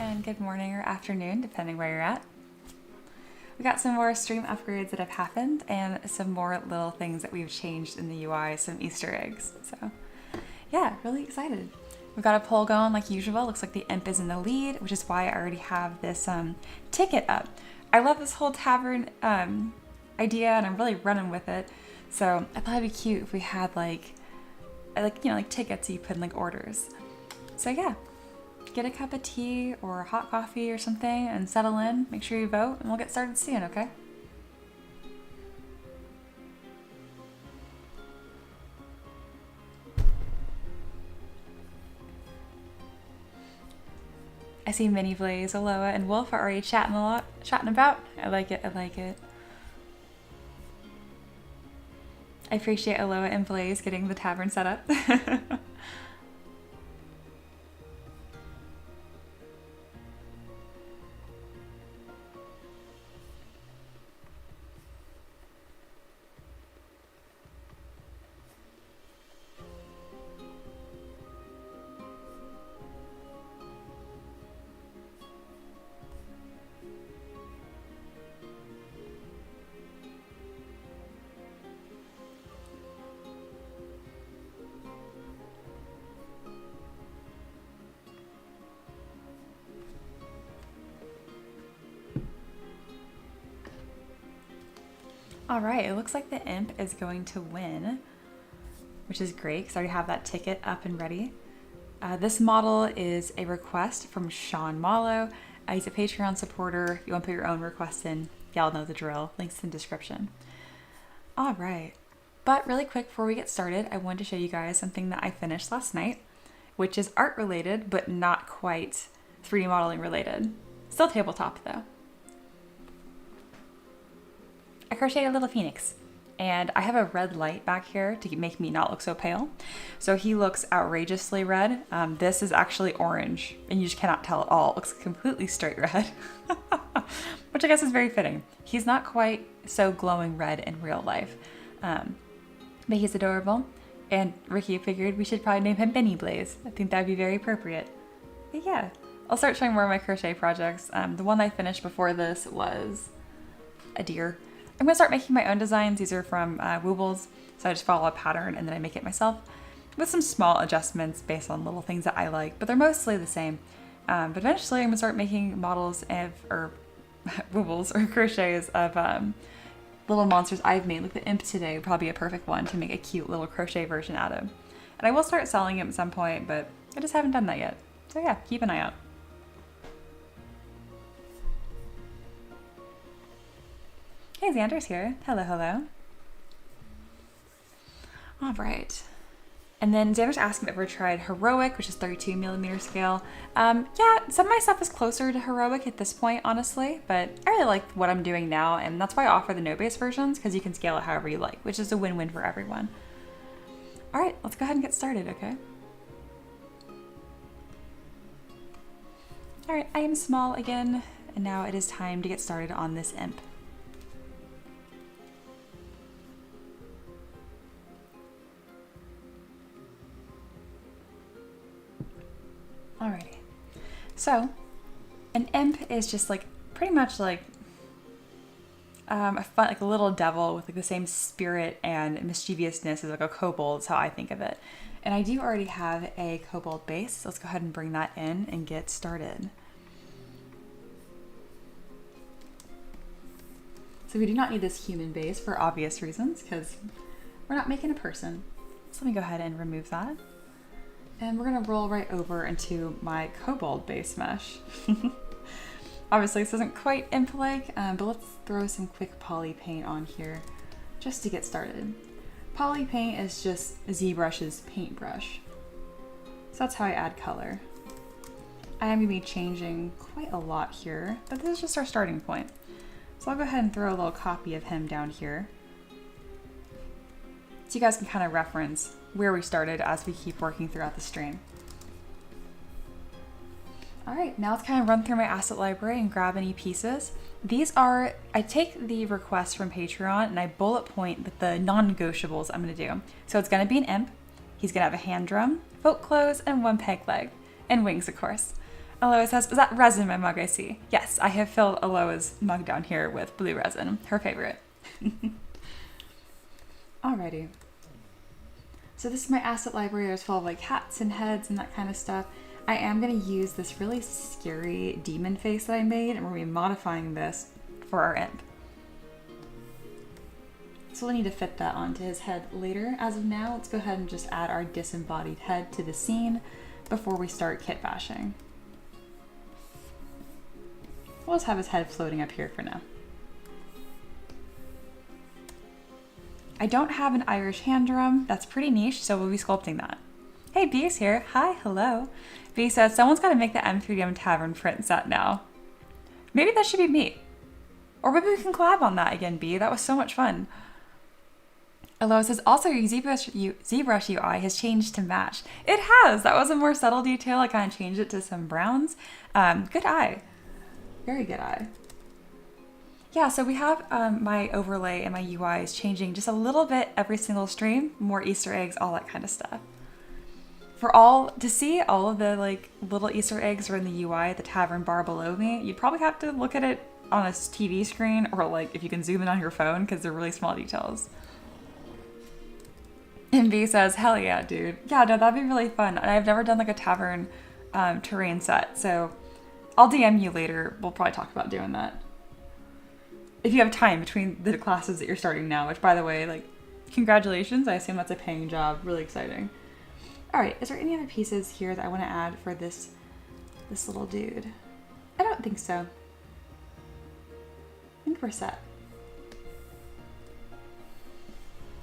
and good morning or afternoon, depending where you're at. We got some more stream upgrades that have happened and some more little things that we've changed in the UI, some Easter eggs. So yeah, really excited. We've got a poll going like usual. Looks like the imp is in the lead, which is why I already have this ticket up. I love this whole tavern idea and I'm really running with it. So I thought it'd be cute if we had like tickets you put in like orders. So yeah, get a cup of tea or hot coffee or something and settle in. Make sure you vote and we'll get started soon, okay? I see Mini Blaze, Aloha, and Wolf are already chatting about. I like it, I like it. I appreciate Aloha and Blaze getting the tavern set up. All right, it looks like the imp is going to win, which is great because I already have that ticket up and ready. This model is a request from Sean Mallow. He's a Patreon supporter. If you want to put your own request in, y'all know the drill. Links in the description. All right, but really quick before we get started, I wanted to show you guys something that I finished last night, which is art related, but not quite 3D modeling related. Still tabletop though. I crocheted a little phoenix and I have a red light back here to make me not look so pale. So he looks outrageously red. This is actually orange and you just cannot tell at all. It looks completely straight red, which I guess is very fitting. He's not quite so glowing red in real life, but he's adorable. And Ricky figured we should probably name him Mini Blaze. I think that'd be very appropriate. But yeah, I'll start showing more of my crochet projects. The one I finished before this was a deer. I'm gonna start making my own designs. These are from Woobles, so I just follow a pattern and then I make it myself with some small adjustments based on little things that I like, but they're mostly the same. But eventually I'm gonna start making models or Woobles or crochets of little monsters I've made. Like the imp today would probably be a perfect one to make a cute little crochet version out of. And I will start selling it at some point, but I just haven't done that yet. So yeah, keep an eye out. Hey, Xander's here. Hello, hello. All right. And then Xander's asking if we tried Heroic, which is 32mm scale. Yeah, some of my stuff is closer to Heroic at this point, honestly, but I really like what I'm doing now, and that's why I offer the no-base versions, because you can scale it however you like, which is a win-win for everyone. All right, let's go ahead and get started, okay? All right, I am small again, and now it is time to get started on this imp. Alrighty, so an imp is just like pretty much like a fun, like a little devil with like the same spirit and mischievousness as like a kobold. Is how I think of it. And I do already have a kobold base, so let's go ahead and bring that in and get started. So we do not need this human base for obvious reasons because we're not making a person. So let me go ahead and remove that. And we're gonna roll right over into my kobold base mesh. Obviously this isn't quite imp-like, but let's throw some quick poly paint on here just to get started. Poly paint is just ZBrush's paintbrush. So that's how I add color. I am gonna be changing quite a lot here, but this is just our starting point. So I'll go ahead and throw a little copy of him down here, so you guys can kind of reference where we started as we keep working throughout the stream. All right, now let's kind of run through my asset library and grab any pieces. These are, I take the requests from Patreon and I bullet point the non-negotiables I'm gonna do. So it's gonna be an imp, he's gonna have a hand drum, folk clothes, and one peg leg, and wings of course. Aloha says, is that resin in my mug I see? Yes, I have filled Aloha's mug down here with blue resin, her favorite. Alrighty. So this is my asset library. There's full of like hats and heads and that kind of stuff. I am going to use this really scary demon face that I made, and we're going to be modifying this for our imp. So we'll need to fit that onto his head later. As of now, let's go ahead and just add our disembodied head to the scene before we start kit bashing. We'll just have his head floating up here for now. I don't have an Irish hand drum. That's pretty niche, so we'll be sculpting that. Hey, B's here. Hi, hello. B says, someone's got to make the M3DM Tavern print set now. Maybe that should be me. Or maybe we can collab on that again, B. That was so much fun. Aloha says, also your ZBrush UI has changed to match. It has. That was a more subtle detail. I kind of changed it to some browns. Good eye. Very good eye. Yeah, so we have my overlay and my UI is changing just a little bit every single stream. More Easter eggs, all that kind of stuff. To see all of the like little Easter eggs are in the UI, the tavern bar below me, you'd probably have to look at it on a TV screen or like if you can zoom in on your phone because they're really small details. And B says, hell yeah, dude. Yeah, no, that'd be really fun. I've never done like a tavern terrain set, so I'll DM you later. We'll probably talk about doing that. If you have time between the classes that you're starting now, which by the way, like, congratulations. I assume that's a paying job. Really exciting. All right, is there any other pieces here that I want to add for this little dude? I don't think so. I think we're set.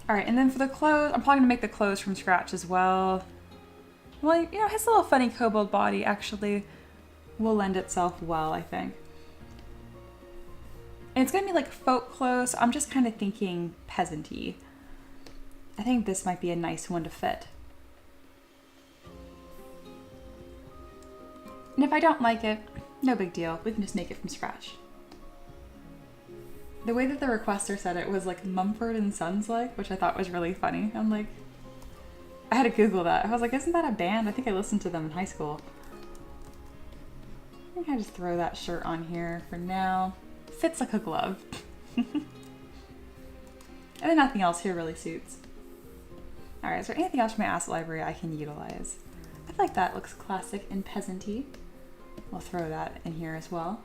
All right, and then for the clothes, I'm probably gonna make the clothes from scratch as well. Well, you know, his little funny kobold body actually will lend itself well, I think. And it's gonna be like folk clothes, so I'm just kind of thinking peasant-y. I think this might be a nice one to fit. And if I don't like it, no big deal. We can just make it from scratch. The way that the requester said it was like Mumford & Sons like, which I thought was really funny. I'm like, I had to Google that. I was like, isn't that a band? I think I listened to them in high school. I think I just throw that shirt on here for now. Fits like a glove. And then nothing else here really suits. All right, is there anything else from my asset library I can utilize? I feel like that looks classic and peasant-y. We'll throw that in here as well.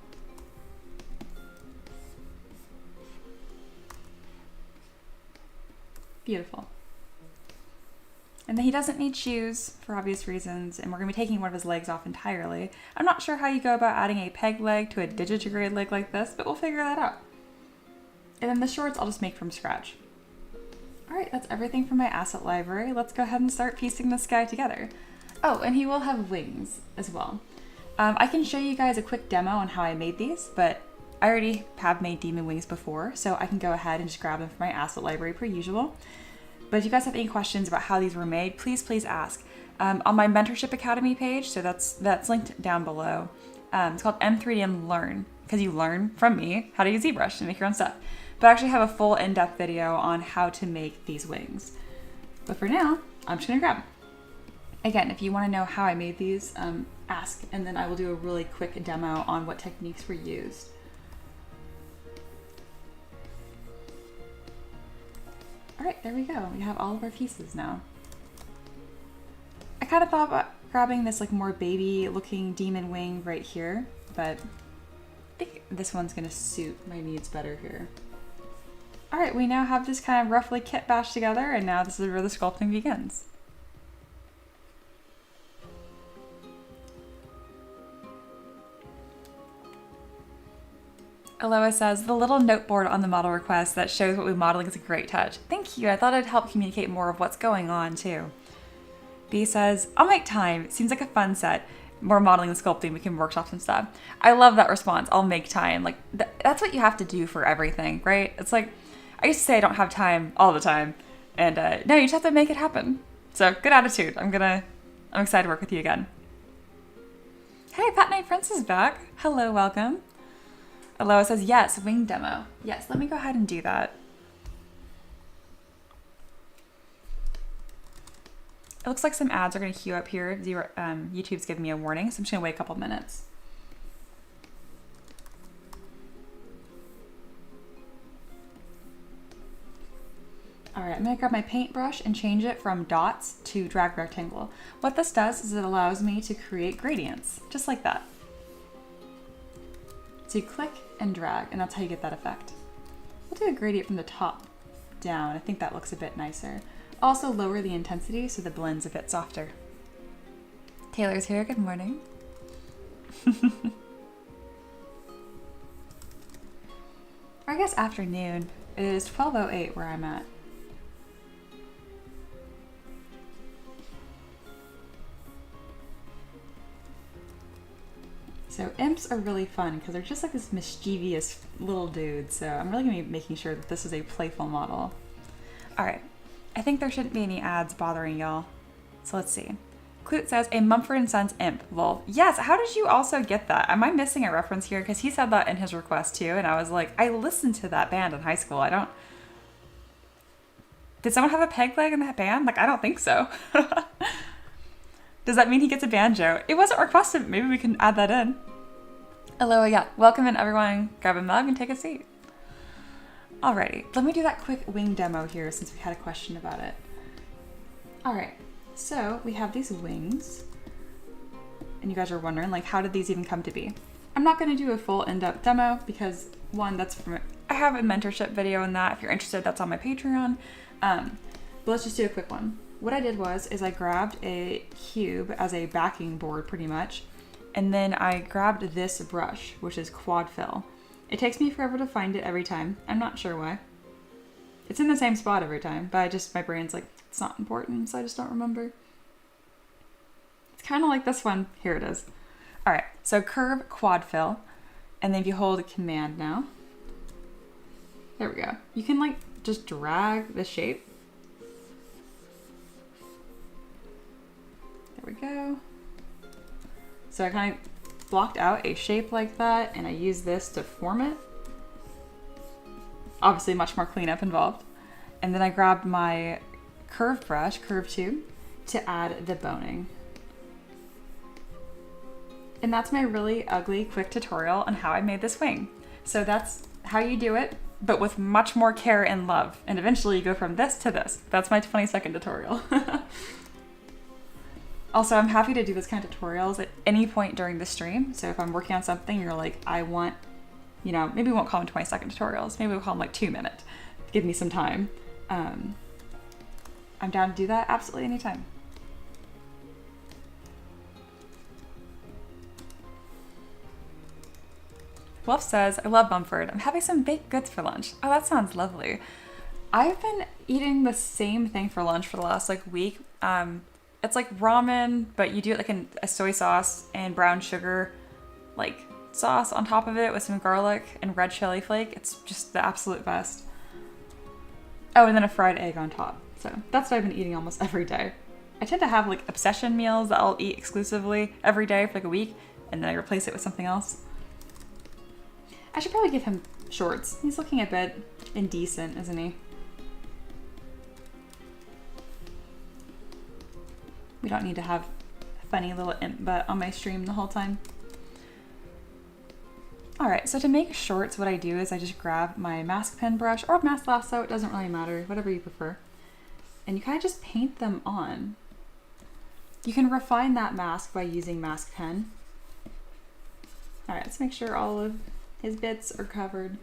Beautiful. And then he doesn't need shoes for obvious reasons, and we're gonna be taking one of his legs off entirely. I'm not sure how you go about adding a peg leg to a digitigrade leg like this, but we'll figure that out. And then the shorts I'll just make from scratch. All right, that's everything from my asset library. Let's go ahead and start piecing this guy together. Oh, and he will have wings as well. I can show you guys a quick demo on how I made these, but I already have made demon wings before, so I can go ahead and just grab them from my asset library per usual. But if you guys have any questions about how these were made, please ask. On my Mentorship Academy page, so that's linked down below. It's called M3DM Learn, because you learn from me how to use ZBrush and make your own stuff. But I actually have a full in-depth video on how to make these wings. But for now, I'm just gonna grab them. Again, if you wanna know how I made these, ask, and then I will do a really quick demo on what techniques were used. All right, there we go. We have all of our pieces now. I kind of thought about grabbing this like more baby looking demon wing right here, but I think this one's gonna suit my needs better here. All right, we now have this kind of roughly kit bashed together, and now this is where the sculpting begins. Aloha says, the little noteboard on the model request that shows what we're modeling is a great touch. Thank you. I thought it'd help communicate more of what's going on too. B says, I'll make time. It seems like a fun set. More modeling and sculpting. We can workshop some stuff. I love that response. I'll make time. Like that's what you have to do for everything, right? It's like, I used to say I don't have time all the time. And no, you just have to make it happen. So good attitude. I'm excited to work with you again. Hey, Pat Night Prince is back. Hello, welcome. Aloha says, yes, wing demo. Yes, let me go ahead and do that. It looks like some ads are going to queue up here. YouTube's giving me a warning, so I'm just going to wait a couple minutes. All right, I'm gonna grab my paintbrush and change it from dots to drag rectangle. What this does is it allows me to create gradients, just like that. So you click and drag, and that's how you get that effect. We'll do a gradient from the top down. I think that looks a bit nicer. Also lower the intensity so the blend's a bit softer. Taylor's here, good morning. Or I guess afternoon. It is 12:08 where I'm at. So imps are really fun because they're just like this mischievous little dude. So I'm really gonna be making sure that this is a playful model. All right, I think there shouldn't be any ads bothering y'all. So let's see. Clute says, a Mumford & Sons imp, lol. Yes, how did you also get that? Am I missing a reference here? Because he said that in his request too, and I was like, I listened to that band in high school. I don't... Did someone have a peg leg in that band? Like, I don't think so. Does that mean he gets a banjo? It wasn't requested. Maybe we can add that in. Hello, yeah. Welcome in, everyone. Grab a mug and take a seat. Alrighty, let me do that quick wing demo here since we had a question about it. Alright, so we have these wings. And you guys are wondering, like, how did these even come to be? I'm not going to do a full in-depth demo because, one, that's from... I have a mentorship video on that. If you're interested, that's on my Patreon. But let's just do a quick one. What I did was I grabbed a cube as a backing board pretty much, and then I grabbed this brush, which is quad fill. It takes me forever to find it every time. I'm not sure why. It's in the same spot every time, but my brain's like, it's not important, so I just don't remember. It's kind of like this one. Here it is. All right, so curve quad fill, and then if you hold command now, there we go. You can like just drag the shape. There we go. So I kind of blocked out a shape like that, and I use this to form it. Obviously much more cleanup involved. And then I grabbed my curve brush, curve 2, to add the boning. And that's my really ugly quick tutorial on how I made this wing. So that's how you do it, but with much more care and love. And eventually you go from this to this. That's my 20-second tutorial. Also, I'm happy to do this kind of tutorials at any point during the stream. So if I'm working on something, you're like, I want, you know, maybe we won't call them 20-second tutorials. Maybe we'll call them like 2 minutes. Give me some time. I'm down to do that absolutely anytime. Wolf says, I love Mumford. I'm having some baked goods for lunch. Oh, that sounds lovely. I've been eating the same thing for lunch for the last like week. It's like ramen, but you do it like in a soy sauce and brown sugar like sauce on top of it with some garlic and red chili flake. It's just the absolute best. Oh, and then a fried egg on top. So that's what I've been eating almost every day. I tend to have like obsession meals that I'll eat exclusively every day for like a week, and then I replace it with something else. I should probably give him shorts. He's looking a bit indecent, isn't he? We don't need to have a funny little imp butt on my stream the whole time. All right, so to make shorts, what I do is I just grab my mask pen brush or mask lasso, it doesn't really matter, whatever you prefer. And you kind of just paint them on. You can refine that mask by using mask pen. All right, let's make sure all of his bits are covered.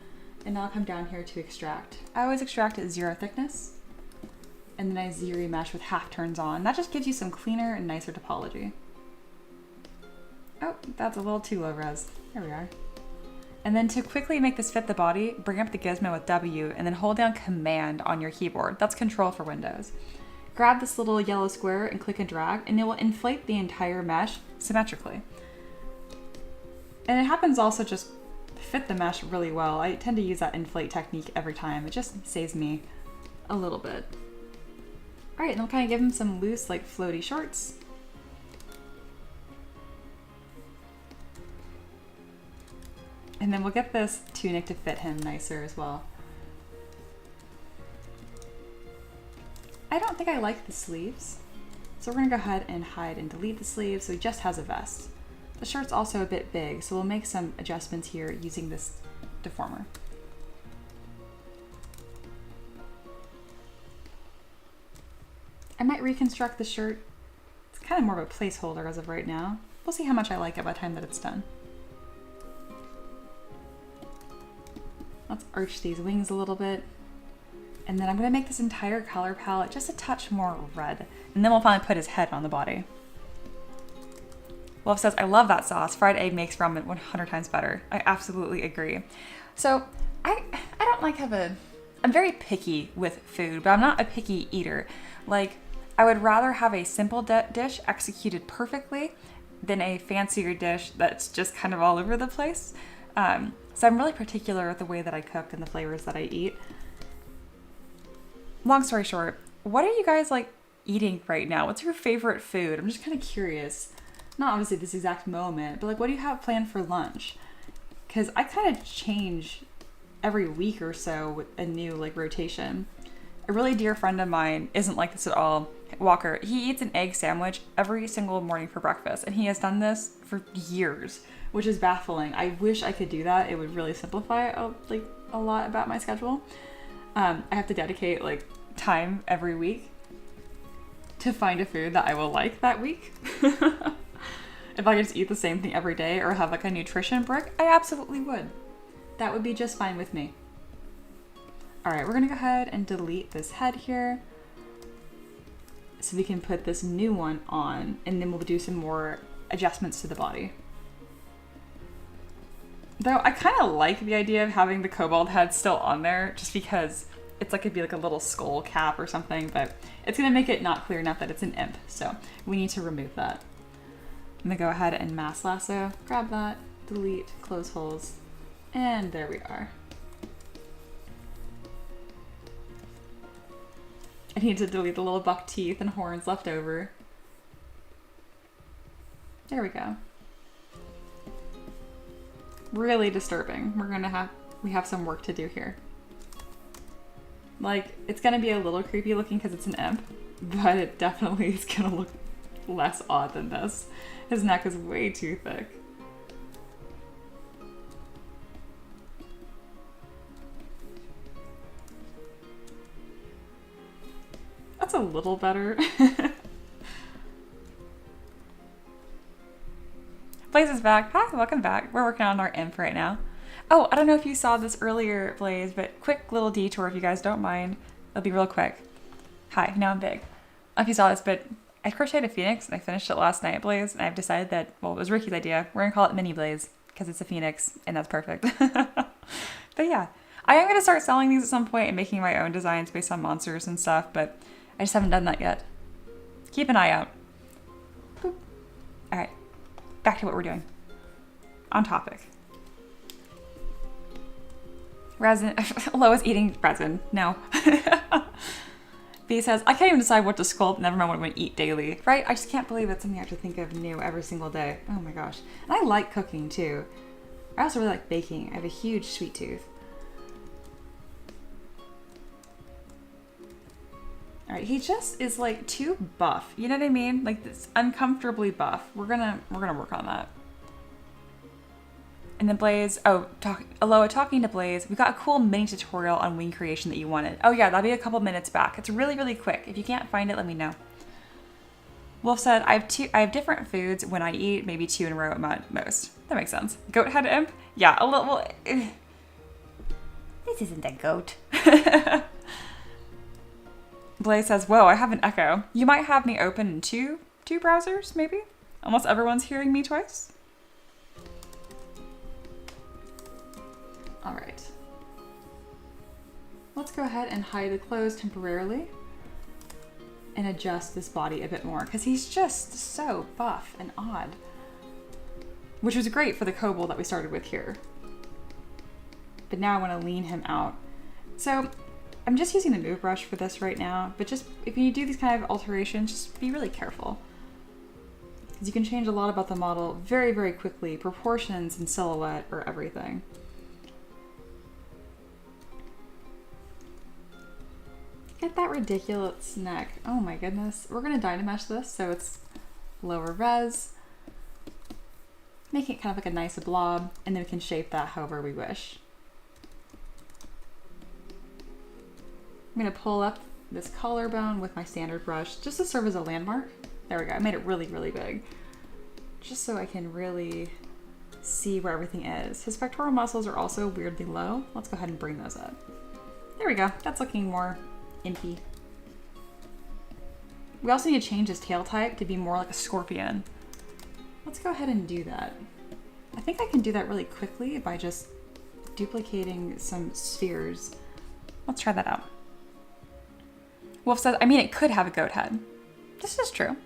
And now I'll come down here to extract. I always extract at 0 thickness. And then I Z-remesh with half turns on. That just gives you some cleaner and nicer topology. Oh, that's a little too low res. There we are. And then to quickly make this fit the body, bring up the gizmo with W and then hold down Command on your keyboard. That's Control for Windows. Grab this little yellow square and click and drag, and it will inflate the entire mesh symmetrically. And it happens also just fit the mesh really well. I tend to use that inflate technique every time. It just saves me a little bit. All right, and I'll kind of give him some loose, like floaty shorts. And then we'll get this tunic to fit him nicer as well. I don't think I like the sleeves, so So we're gonna go ahead and hide and delete the sleeve so he just has a vest. The shirt's also a bit big, so we'll make some adjustments here using this deformer. I might reconstruct the shirt. It's kind of more of a placeholder as of right now. We'll see how much I like it by the time that it's done. Let's arch these wings a little bit. And then I'm gonna make this entire color palette just a touch more red. And then we'll finally put his head on the body. Wolf says, I love that sauce. Fried egg makes ramen 100 times better. I absolutely agree. So I don't like I'm very picky with food, but I'm not a picky eater. Like, I would rather have a simple dish executed perfectly than a fancier dish that's just kind of all over the place. So I'm really particular with the way that I cook and the flavors that I eat. Long story short, what are you guys like eating right now? What's your favorite food? I'm just kind of curious. Not obviously this exact moment, but like, what do you have planned for lunch? Because I kind of change every week or so with a new like rotation. A really dear friend of mine isn't like this at all. Walker, he eats an egg sandwich every single morning for breakfast, and he has done this for years, which is baffling. I wish I could do that. It would really simplify a lot about my schedule. I have to dedicate like time every week to find a food that I will like that week. If I could just eat the same thing every day or have like a nutrition brick, I absolutely would. That would be just fine with me. All right, we're gonna go ahead and delete this head here so we can put this new one on, and then we'll do some more adjustments to the body. Though I kind of like the idea of having the kobold head still on there just because it's like it'd be like a little skull cap or something, but it's gonna make it not clear enough that it's an imp. So we need to remove that. I'm gonna go ahead and mass lasso, grab that, delete, close holes, and there we are. I need to delete the little buck teeth and horns left over. There we go. Really disturbing. We have some work to do here. Like, it's gonna be a little creepy looking because it's an imp, but it definitely is gonna look less odd than this. His neck is way too thick. That's a little better. Blaze is back. Hi, welcome back. We're working on our imp right now. Oh, I don't know if you saw this earlier, Blaze, but quick little detour if you guys don't mind. It'll be real quick. Hi, now I'm big. I don't know if you saw this, but I crocheted a phoenix and I finished it last night, Blaze, and I've decided that, well, it was Ricky's idea. We're gonna call it Mini Blaze because it's a phoenix and that's perfect. But yeah, I am gonna start selling these at some point and making my own designs based on monsters and stuff, but I just haven't done that yet. Keep an eye out. Boop. All right, back to what we're doing. On topic. Resin. Lois eating resin. No. B says, I can't even decide what to sculpt, never mind what I'm going to eat daily. Right? I just can't believe it's something I have to think of new every single day. Oh my gosh. And I like cooking too. I also really like baking. I have a huge sweet tooth. All right, he just is like too buff. You know what I mean? Like this uncomfortably buff. We're gonna work on that. And then Blaze, Aloha talking to Blaze, we got a cool mini tutorial on wing creation that you wanted. Oh yeah, that'll be a couple minutes back. It's really, really quick. If you can't find it, let me know. Wolf said, I have different foods when I eat, maybe 2 in a row at most. That makes sense. Goat head imp? Yeah, a little, well, this isn't a goat. Blaze says, whoa, I have an echo. You might have me open in two browsers, maybe? Unless everyone's hearing me twice. All right. Let's go ahead and hide the clothes temporarily and adjust this body a bit more because he's just so buff and odd, which was great for the kobold that we started with here. But now I want to lean him out. So I'm just using the move brush for this right now, but just if you do these kind of alterations, just be really careful. Because you can change a lot about the model very, very quickly. Proportions and silhouette or everything. Get that ridiculous neck. Oh my goodness. We're gonna Dynamesh this so it's lower res. Make it kind of like a nice blob, and then we can shape that however we wish. I'm gonna pull up this collarbone with my standard brush just to serve as a landmark. There we go, I made it really, really big. Just so I can really see where everything is. His pectoral muscles are also weirdly low. Let's go ahead and bring those up. There we go, that's looking more impy. We also need to change his tail type to be more like a scorpion. Let's go ahead and do that. I think I can do that really quickly by just duplicating some spheres. Let's try that out. Wolf says, I mean, it could have a goat head. This is true.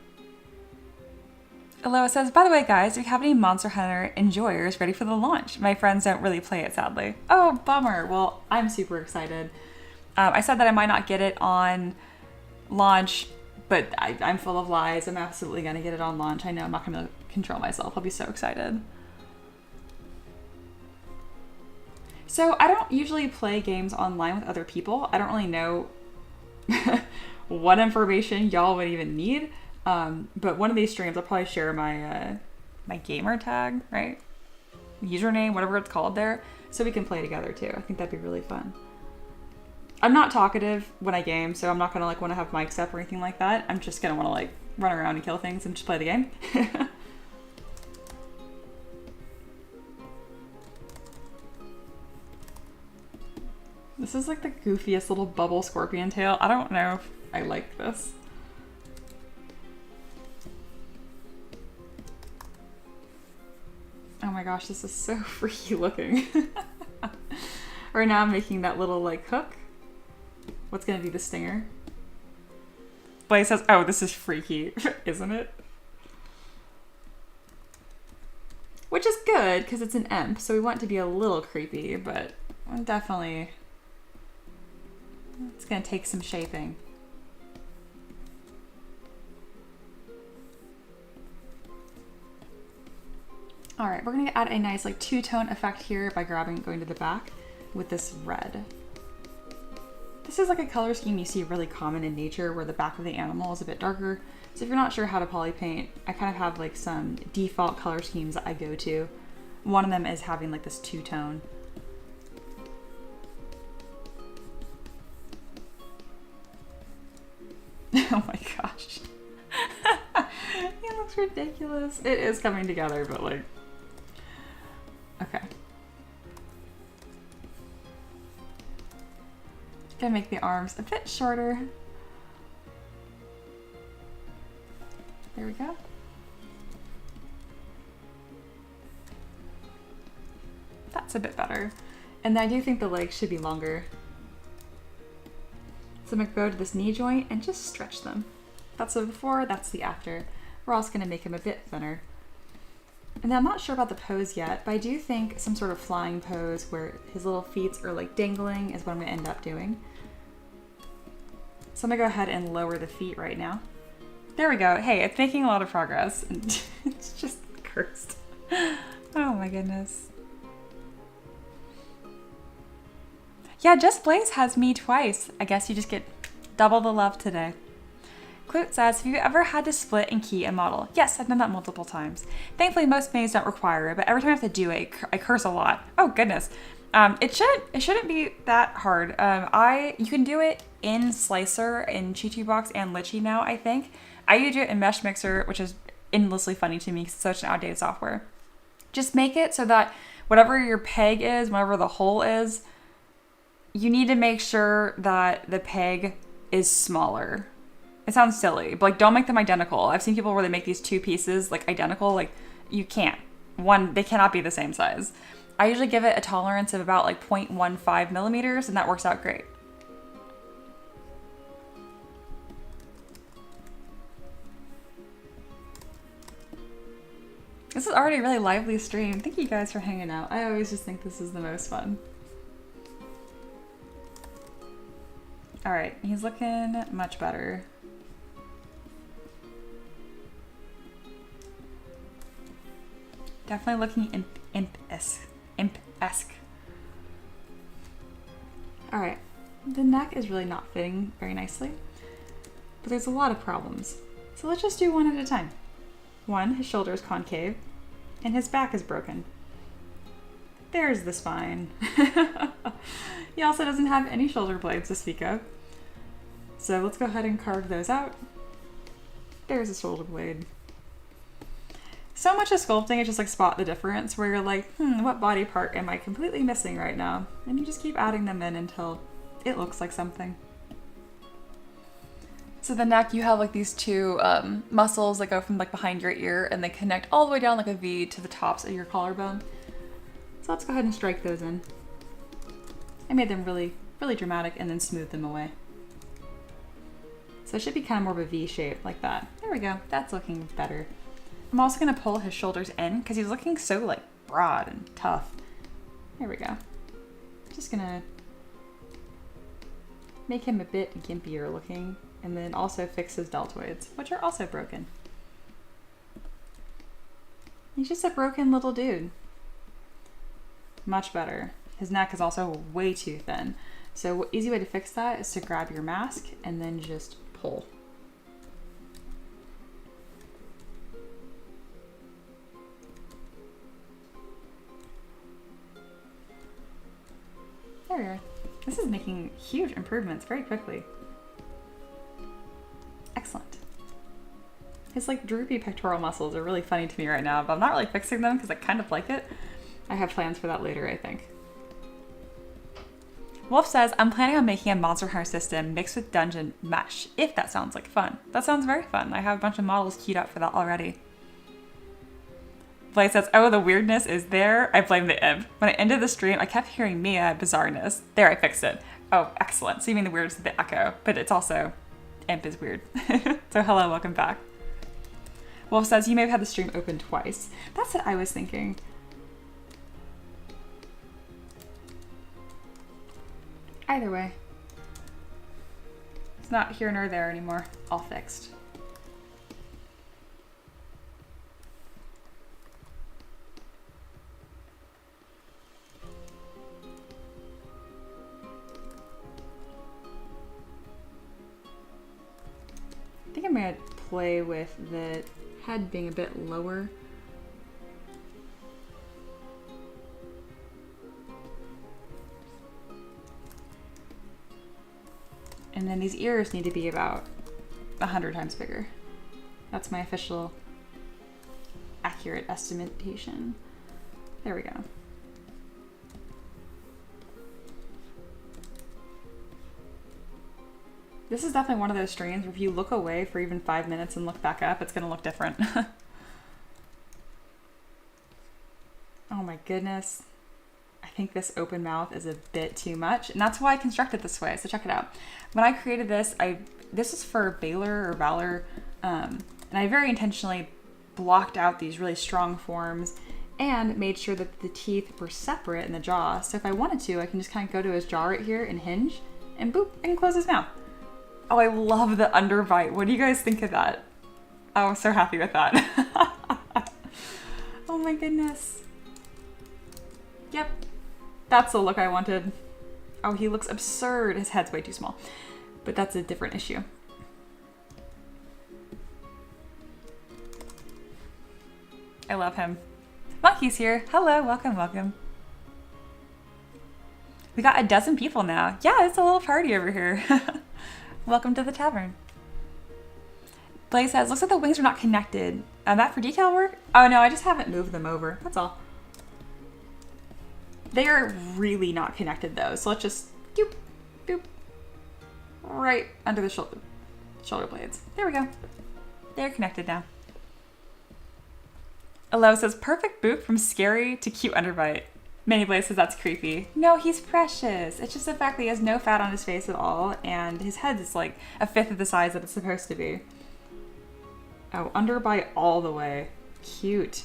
Aloha says, by the way, guys, if you have any Monster Hunter enjoyers ready for the launch, my friends don't really play it, sadly. Oh, bummer. Well, I'm super excited. I said that I might not get it on launch, but I'm full of lies. I'm absolutely going to get it on launch. I know I'm not going to control myself. I'll be so excited. So I don't usually play games online with other people. I don't really know what information y'all would even need. But one of these streams, I'll probably share my my gamer tag, right? Username, whatever it's called there, so we can play together too. I think that'd be really fun. I'm not talkative when I game, so I'm not gonna like want to have mics up or anything like that. I'm just gonna want to like run around and kill things and just play the game. This is like the goofiest little bubble scorpion tail. I don't know if I like this. Oh my gosh, this is so freaky looking. Right now I'm making that little like hook. What's gonna be the stinger? Blaze says, oh, this is freaky, isn't it? Which is good, because it's an imp, so we want it to be a little creepy, but definitely, it's gonna take some shaping. All right, we're gonna add a nice like two-tone effect here by going to the back with this red. This is like a color scheme you see really common in nature where the back of the animal is a bit darker. So if you're not sure how to poly paint, I kind of have like some default color schemes that I go to. One of them is having like this two-tone. Oh my gosh. It looks ridiculous. It is coming together, but like, okay. Gonna make the arms a bit shorter. There we go. That's a bit better. And I do think the legs should be longer. So I'm gonna go to this knee joint and just stretch them. That's the before, that's the after. We're also gonna make him a bit thinner. And then I'm not sure about the pose yet, but I do think some sort of flying pose where his little feet are like dangling is what I'm gonna end up doing. So I'm gonna go ahead and lower the feet right now. There we go. Hey, it's making a lot of progress. It's just cursed. Oh my goodness. Yeah, Just Blaze has me twice. I guess you just get double the love today. Clute says, have you ever had to split and key a model? Yes, I've done that multiple times. Thankfully, most mains don't require it, but every time I have to do it, I curse a lot. Oh goodness. It shouldn't be that hard. You can do it in Slicer, in Chi Box, and Litchi now, I think. I usually do it in Mesh Mixer, which is endlessly funny to me because it's such an outdated software. Just make it so that whatever your peg is, whatever the hole is, you need to make sure that the peg is smaller. It sounds silly, but like don't make them identical. I've seen people where they make these two pieces like identical. Like you can't. They cannot be the same size. I usually give it a tolerance of about like 0.15 millimeters and that works out great. This is already a really lively stream. Thank you guys for hanging out. I always just think this is the most fun. All right, he's looking much better. Definitely looking imp-esque. All right, The neck is really not fitting very nicely, but there's a lot of problems. So let's just do one at a time. One, his shoulder is concave and his back is broken. There's the spine. He also doesn't have any shoulder blades to speak of. So let's go ahead and carve those out. There's a shoulder blade. So much of sculpting is just like spot the difference, where you're like, what body part am I completely missing right now? And you just keep adding them in until it looks like something. So the neck, you have like these two muscles that go from like behind your ear and they connect all the way down like a V to the tops of your collarbone. So let's go ahead and strike those in. I made them really, really dramatic and then smooth them away. So it should be kind of more of a V shape like that. There we go, that's looking better. I'm also gonna pull his shoulders in because he's looking so like broad and tough. There we go. Just gonna make him a bit gimpier looking and then also fix his deltoids, which are also broken. He's just a broken little dude. Much better. His neck is also way too thin. So easy way to fix that is to grab your mask and then just pull. There we are. This is making huge improvements very quickly. Excellent. His like droopy pectoral muscles are really funny to me right now, but I'm not really fixing them because I kind of like it. I have plans for that later, I think. Wolf says, I'm planning on making a Monster Hunter system mixed with dungeon mesh, if that sounds like fun. That sounds very fun. I have a bunch of models queued up for that already. Blake says, oh, the weirdness is there. I blame the imp. When I ended the stream, I kept hearing Mia bizarreness. There, I fixed it. Oh, excellent. So you mean the weirdness of the echo, but it's also, imp is weird. So hello, welcome back. Wolf says, you may have had the stream open twice. That's what I was thinking. Either way, it's not here nor there anymore. All fixed. I think I'm gonna play with the head being a bit lower. And then these ears need to be about 100 times bigger. That's my official accurate estimation. There we go. This is definitely one of those streams where if you look away for even 5 minutes and look back up, it's gonna look different. Oh my goodness. I think this open mouth is a bit too much, and that's why I constructed this way, so check it out. When I created this, this is for Baylor or Valor, and I very intentionally blocked out these really strong forms and made sure that the teeth were separate in the jaw. So if I wanted to, I can just kind of go to his jaw right here and hinge, and boop, I can close his mouth. Oh, I love the underbite. What do you guys think of that? Oh, I'm so happy with that. Oh my goodness. Yep. That's the look I wanted. Oh, he looks absurd. His head's way too small, but that's a different issue. I love him. Monkey's here. Hello, welcome, welcome. We got 12 people now. Yeah, it's a little party over here. Welcome to the tavern. Blaze says, looks like the wings are not connected. That for decal work? Oh no, I just haven't moved them over. That's all. They are really not connected though, so let's just doop, boop, right under the shoulder blades. There we go. They're connected now. Elo says, perfect boop from scary to cute underbite. Many Blaze says that's creepy. No, he's precious. It's just the fact that he has no fat on his face at all, and his head is like 1/5 of the size that it's supposed to be. Oh, underbite all the way. Cute.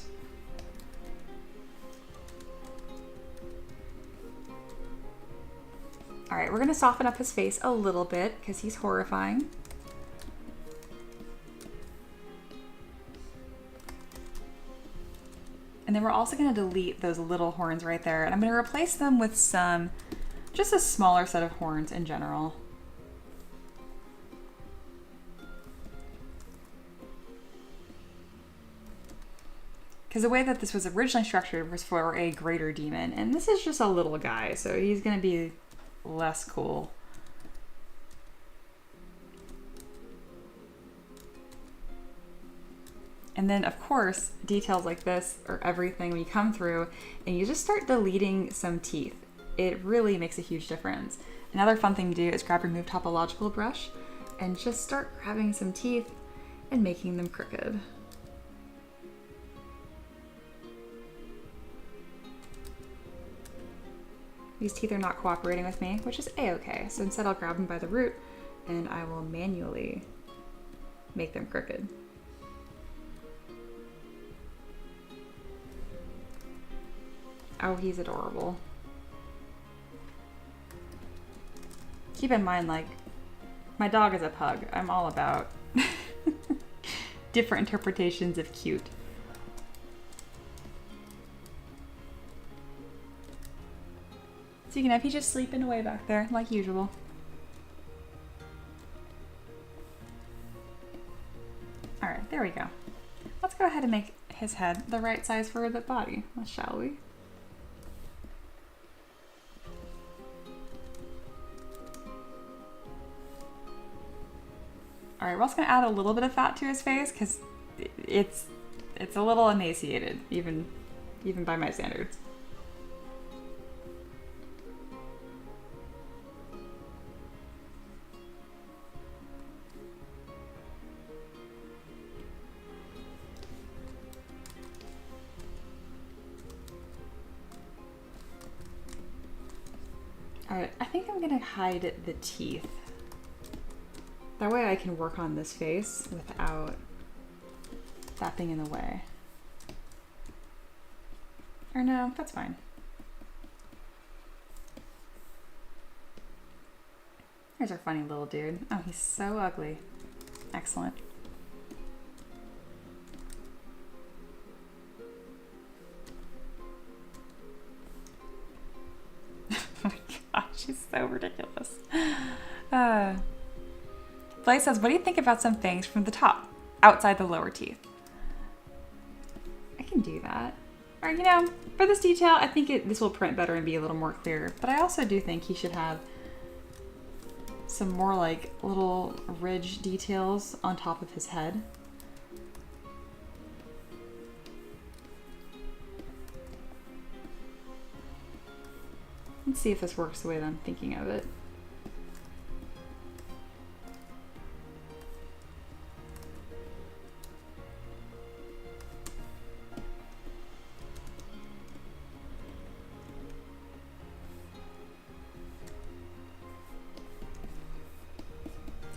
All right, we're gonna soften up his face a little bit because he's horrifying. And then we're also gonna delete those little horns right there, and I'm gonna replace them with some just a smaller set of horns in general. Because the way that this was originally structured was for a greater demon, and this is just a little guy, so he's going to be less cool. And then, of course, details like this are everything when you come through and you just start deleting some teeth. It really makes a huge difference. Another fun thing to do is grab your Move Topological brush and just start grabbing some teeth and making them crooked. These teeth are not cooperating with me, which is a-okay. So instead I'll grab them by the root and I will manually make them crooked. Oh, he's adorable. Keep in mind, like, my dog is a pug. I'm all about different interpretations of cute. So you can have he just sleeping away back there, like usual. All right, there we go. Let's go ahead and make his head the right size for the body, shall we? All right, we're also gonna add a little bit of fat to his face because it's a little emaciated, even by my standards. All right, I think I'm gonna hide the teeth. That way I can work on this face without that being in the way. Or no, that's fine. Here's our funny little dude. Oh, he's so ugly. Excellent. Oh my gosh, he's so ridiculous. Blake says, what do you think about some fangs from the top, outside the lower teeth? I can do that. Or, you know, for this detail, I think this will print better and be a little more clear. But I also do think he should have some more like little ridge details on top of his head. Let's see if this works the way that I'm thinking of it.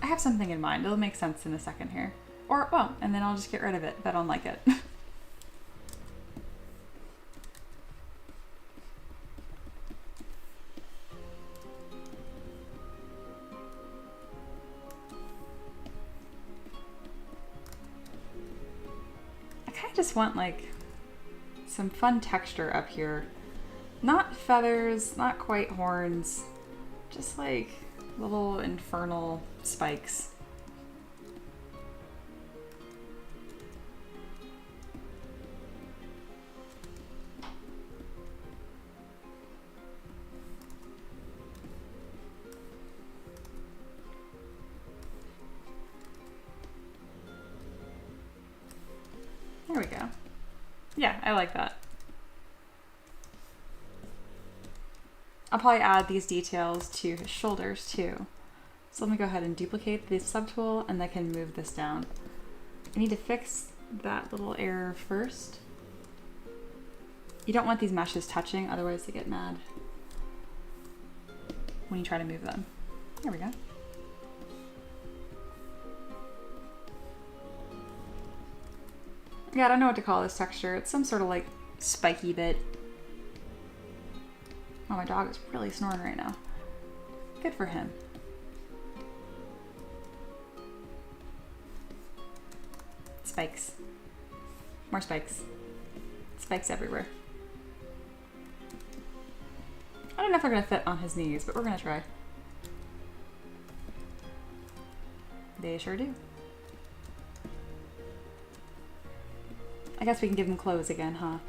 I have something in mind. It'll make sense in a second here. Or, well, and then I'll just get rid of it if I don't like it. I kind of just want like some fun texture up here. Not feathers, not quite horns, just like little infernal spikes. There we go. Yeah, I like that. I'll probably add these details to his shoulders too. So let me go ahead and duplicate the subtool and I can move this down. I need to fix that little error first. You don't want these meshes touching, otherwise they get mad when you try to move them. There we go. Yeah, I don't know what to call this texture. It's some sort of like spiky bit. Oh, my dog is really snoring right now. Good for him. Spikes. More spikes. Spikes everywhere. I don't know if they're gonna fit on his knees, but we're gonna try. They sure do. I guess we can give him clothes again, huh?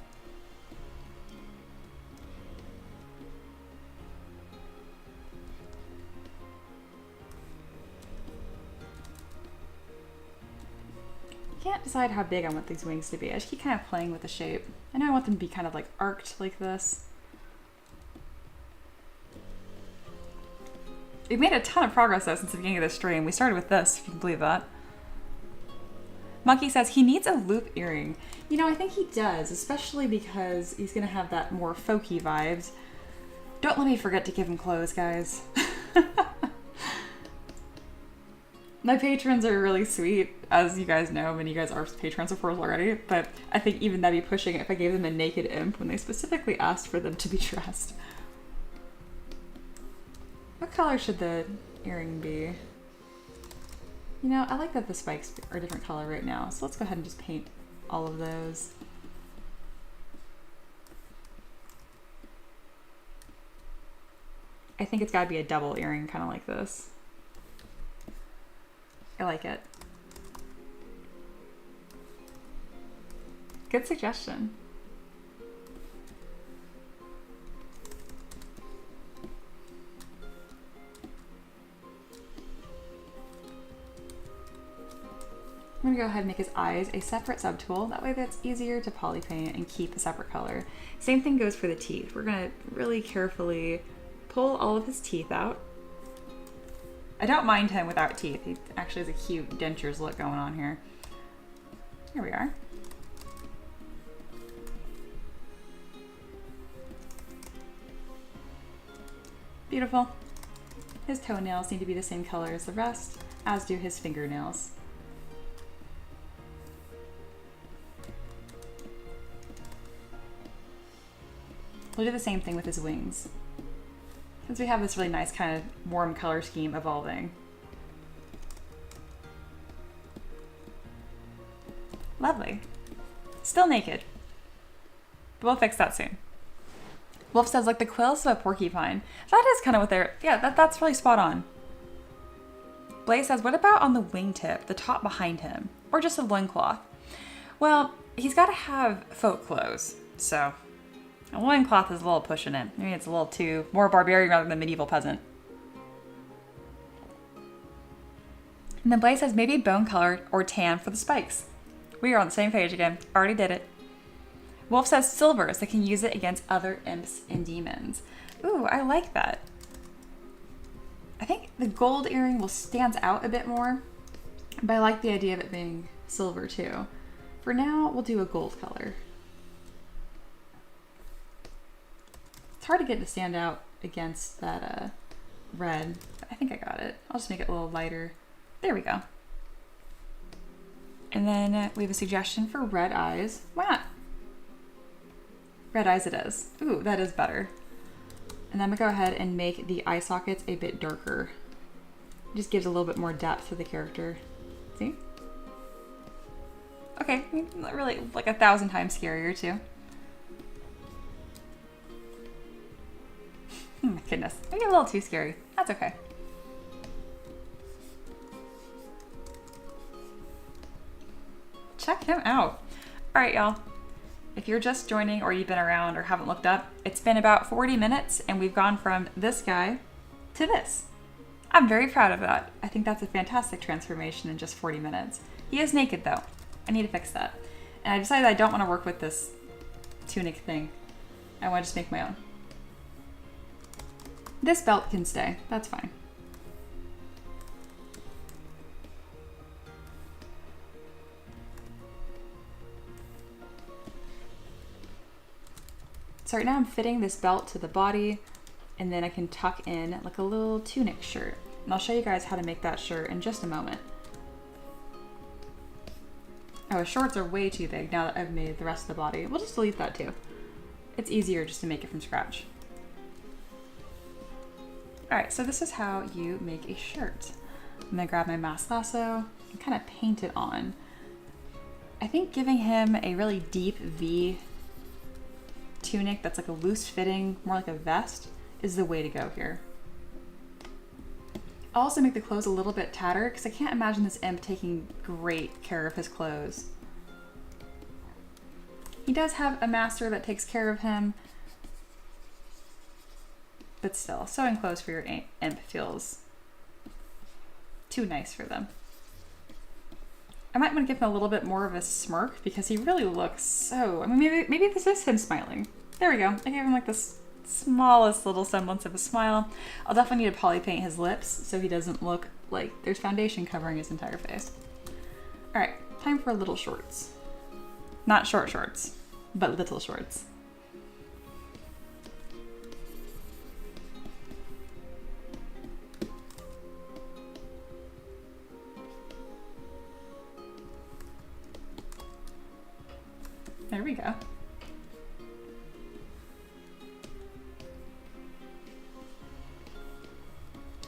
Can't decide how big I want these wings to be. I just keep kind of playing with the shape. I know I want them to be kind of like arced like this. We've made a ton of progress though since the beginning of this stream. We started with this, if you can believe that. Monkey says he needs a loop earring. You know, I think he does, especially because he's gonna have that more folky vibes. Don't let me forget to give him clothes, guys. My patrons are really sweet, as you guys know, and you guys are patrons of World already, but I think even that'd be pushing it if I gave them a naked imp when they specifically asked for them to be dressed. What color should the earring be? You know, I like that the spikes are a different color right now, so let's go ahead and just paint all of those. I think it's gotta be a double earring, kind of like this. I like it. Good suggestion. I'm gonna go ahead and make his eyes a separate subtool. That way that's easier to poly paint and keep a separate color. Same thing goes for the teeth. We're gonna really carefully pull all of his teeth out. I don't mind him without teeth. He actually has a cute dentures look going on here. Here we are. Beautiful. His toenails need to be the same color as the rest, as do his fingernails. We'll do the same thing with his wings, since we have this really nice kind of warm color scheme evolving. Lovely. Still naked. But we'll fix that soon. Wolf says, like the quills of a porcupine. That is kind of what they're, yeah, that's really spot on. Blaze says, what about on the wingtip, the top behind him? Or just a loincloth? Well, he's got to have folk clothes, so a loincloth is a little pushing it. Maybe it's a little too more barbarian rather than medieval peasant. And then Blaze says maybe bone colored or tan for the spikes. We are on the same page again. Already did it. Wolf says silver so they can use it against other imps and demons. Ooh, I like that. I think the gold earring will stand out a bit more, but I like the idea of it being silver too. For now, we'll do a gold color. It's hard to get it to stand out against that red, but I think I got it. I'll just make it a little lighter. There we go. And then we have a suggestion for red eyes. Why not? Red eyes it is. Ooh, that is better. And then I'm gonna go ahead and make the eye sockets a bit darker. It just gives a little bit more depth to the character. See? Okay, not really like 1,000 times scarier too. Oh my goodness, maybe a little too scary. That's okay. Check him out. All right, y'all. If you're just joining or you've been around or haven't looked up, it's been about 40 minutes and we've gone from this guy to this. I'm very proud of that. I think that's a fantastic transformation in just 40 minutes. He is naked though. I need to fix that. And I decided I don't want to work with this tunic thing. I want to just make my own. This belt can stay. That's fine. So right now I'm fitting this belt to the body and then I can tuck in like a little tunic shirt. And I'll show you guys how to make that shirt in just a moment. Oh, his shorts are way too big now that I've made the rest of the body. We'll just delete that too. It's easier just to make it from scratch. All right, so this is how you make a shirt. I'm gonna grab my mask lasso and kind of paint it on. I think giving him a really deep V tunic that's like a loose fitting, more like a vest, is the way to go here. I'll also make the clothes a little bit tattered because I can't imagine this imp taking great care of his clothes. He does have a master that takes care of him, but still, sewing clothes for your imp feels too nice for them. I might want to give him a little bit more of a smirk because he really looks so, I mean, maybe this is him smiling. There we go. I gave him like this smallest little semblance of a smile. I'll definitely need to poly paint his lips so he doesn't look like there's foundation covering his entire face. All right, time for little shorts. Not short shorts, but little shorts. There we go.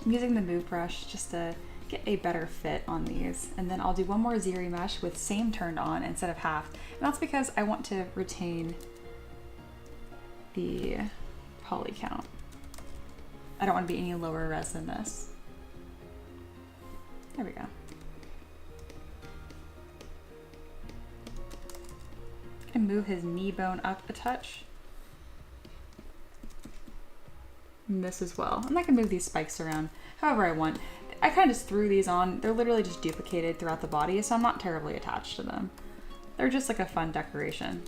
I'm using the move brush just to get a better fit on these. And then I'll do one more ziri mesh with same turned on instead of half. And that's because I want to retain the poly count. I don't want to be any lower res than this. There we go. And move his knee bone up a touch. And this as well. And I can move these spikes around however I want. I kind of just threw these on. They're literally just duplicated throughout the body, so I'm not terribly attached to them. They're just like a fun decoration.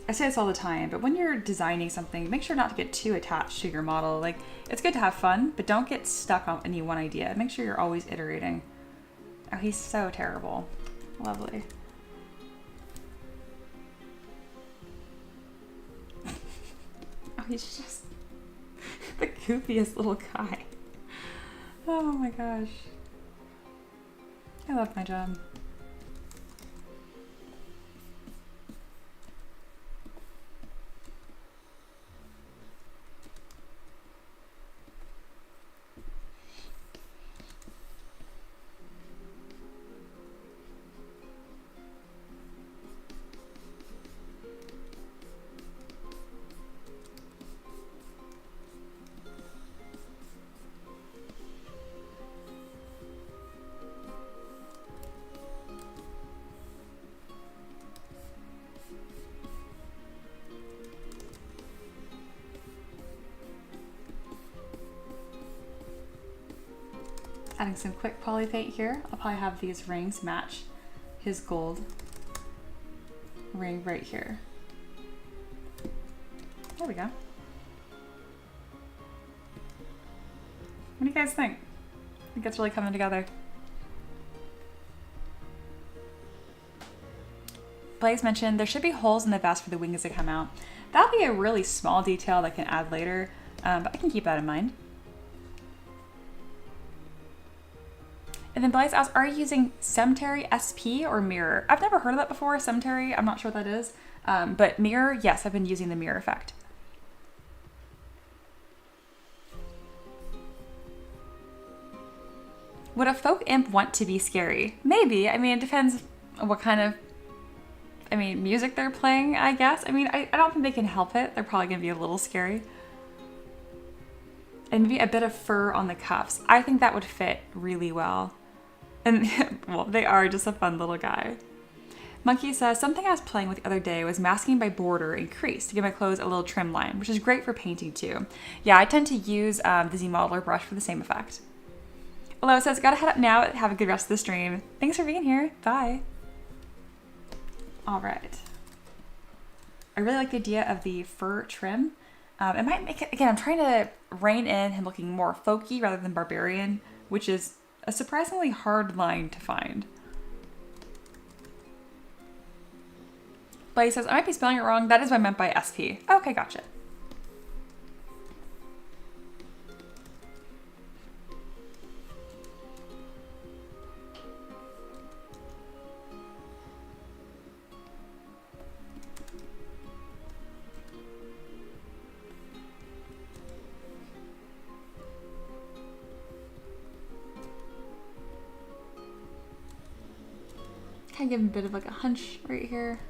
I say this all the time, but when you're designing something, make sure not to get too attached to your model. Like, it's good to have fun, but don't get stuck on any one idea. Make sure you're always iterating. Oh, he's so terrible. Lovely. Oh, he's just the goofiest little guy. Oh my gosh. I love my job. Adding some quick poly paint here. I'll probably have these rings match his gold ring right here. There we go. What do you guys think? I think it's really coming together. Blaze mentioned there should be holes in the vest for the wings to come out. That'll be a really small detail that I can add later, but I can keep that in mind. And then Blaze asks, are you using Cemetery SP or Mirror? I've never heard of that before, Cemetery. I'm not sure what that is. But Mirror, yes, I've been using the Mirror effect. Would a folk imp want to be scary? Maybe. I mean, it depends on what kind of, music they're playing, I guess. I don't think they can help it. They're probably going to be a little scary. And maybe a bit of fur on the cuffs. I think that would fit really well. And, well, they are just a fun little guy. Monkey says, something I was playing with the other day was masking by border and crease to give my clothes a little trim line, which is great for painting too. Yeah, I tend to use the Z Modeler brush for the same effect. Aloha says, gotta head up now. Have a good rest of the stream. Thanks for being here. Bye. All right. I really like the idea of the fur trim. It might make it, again, I'm trying to rein in him looking more folky rather than barbarian, which is a surprisingly hard line to find. But he says, I might be spelling it wrong. That is what I meant by SP. Okay, gotcha. Kind of give him a bit of like a hunch right here.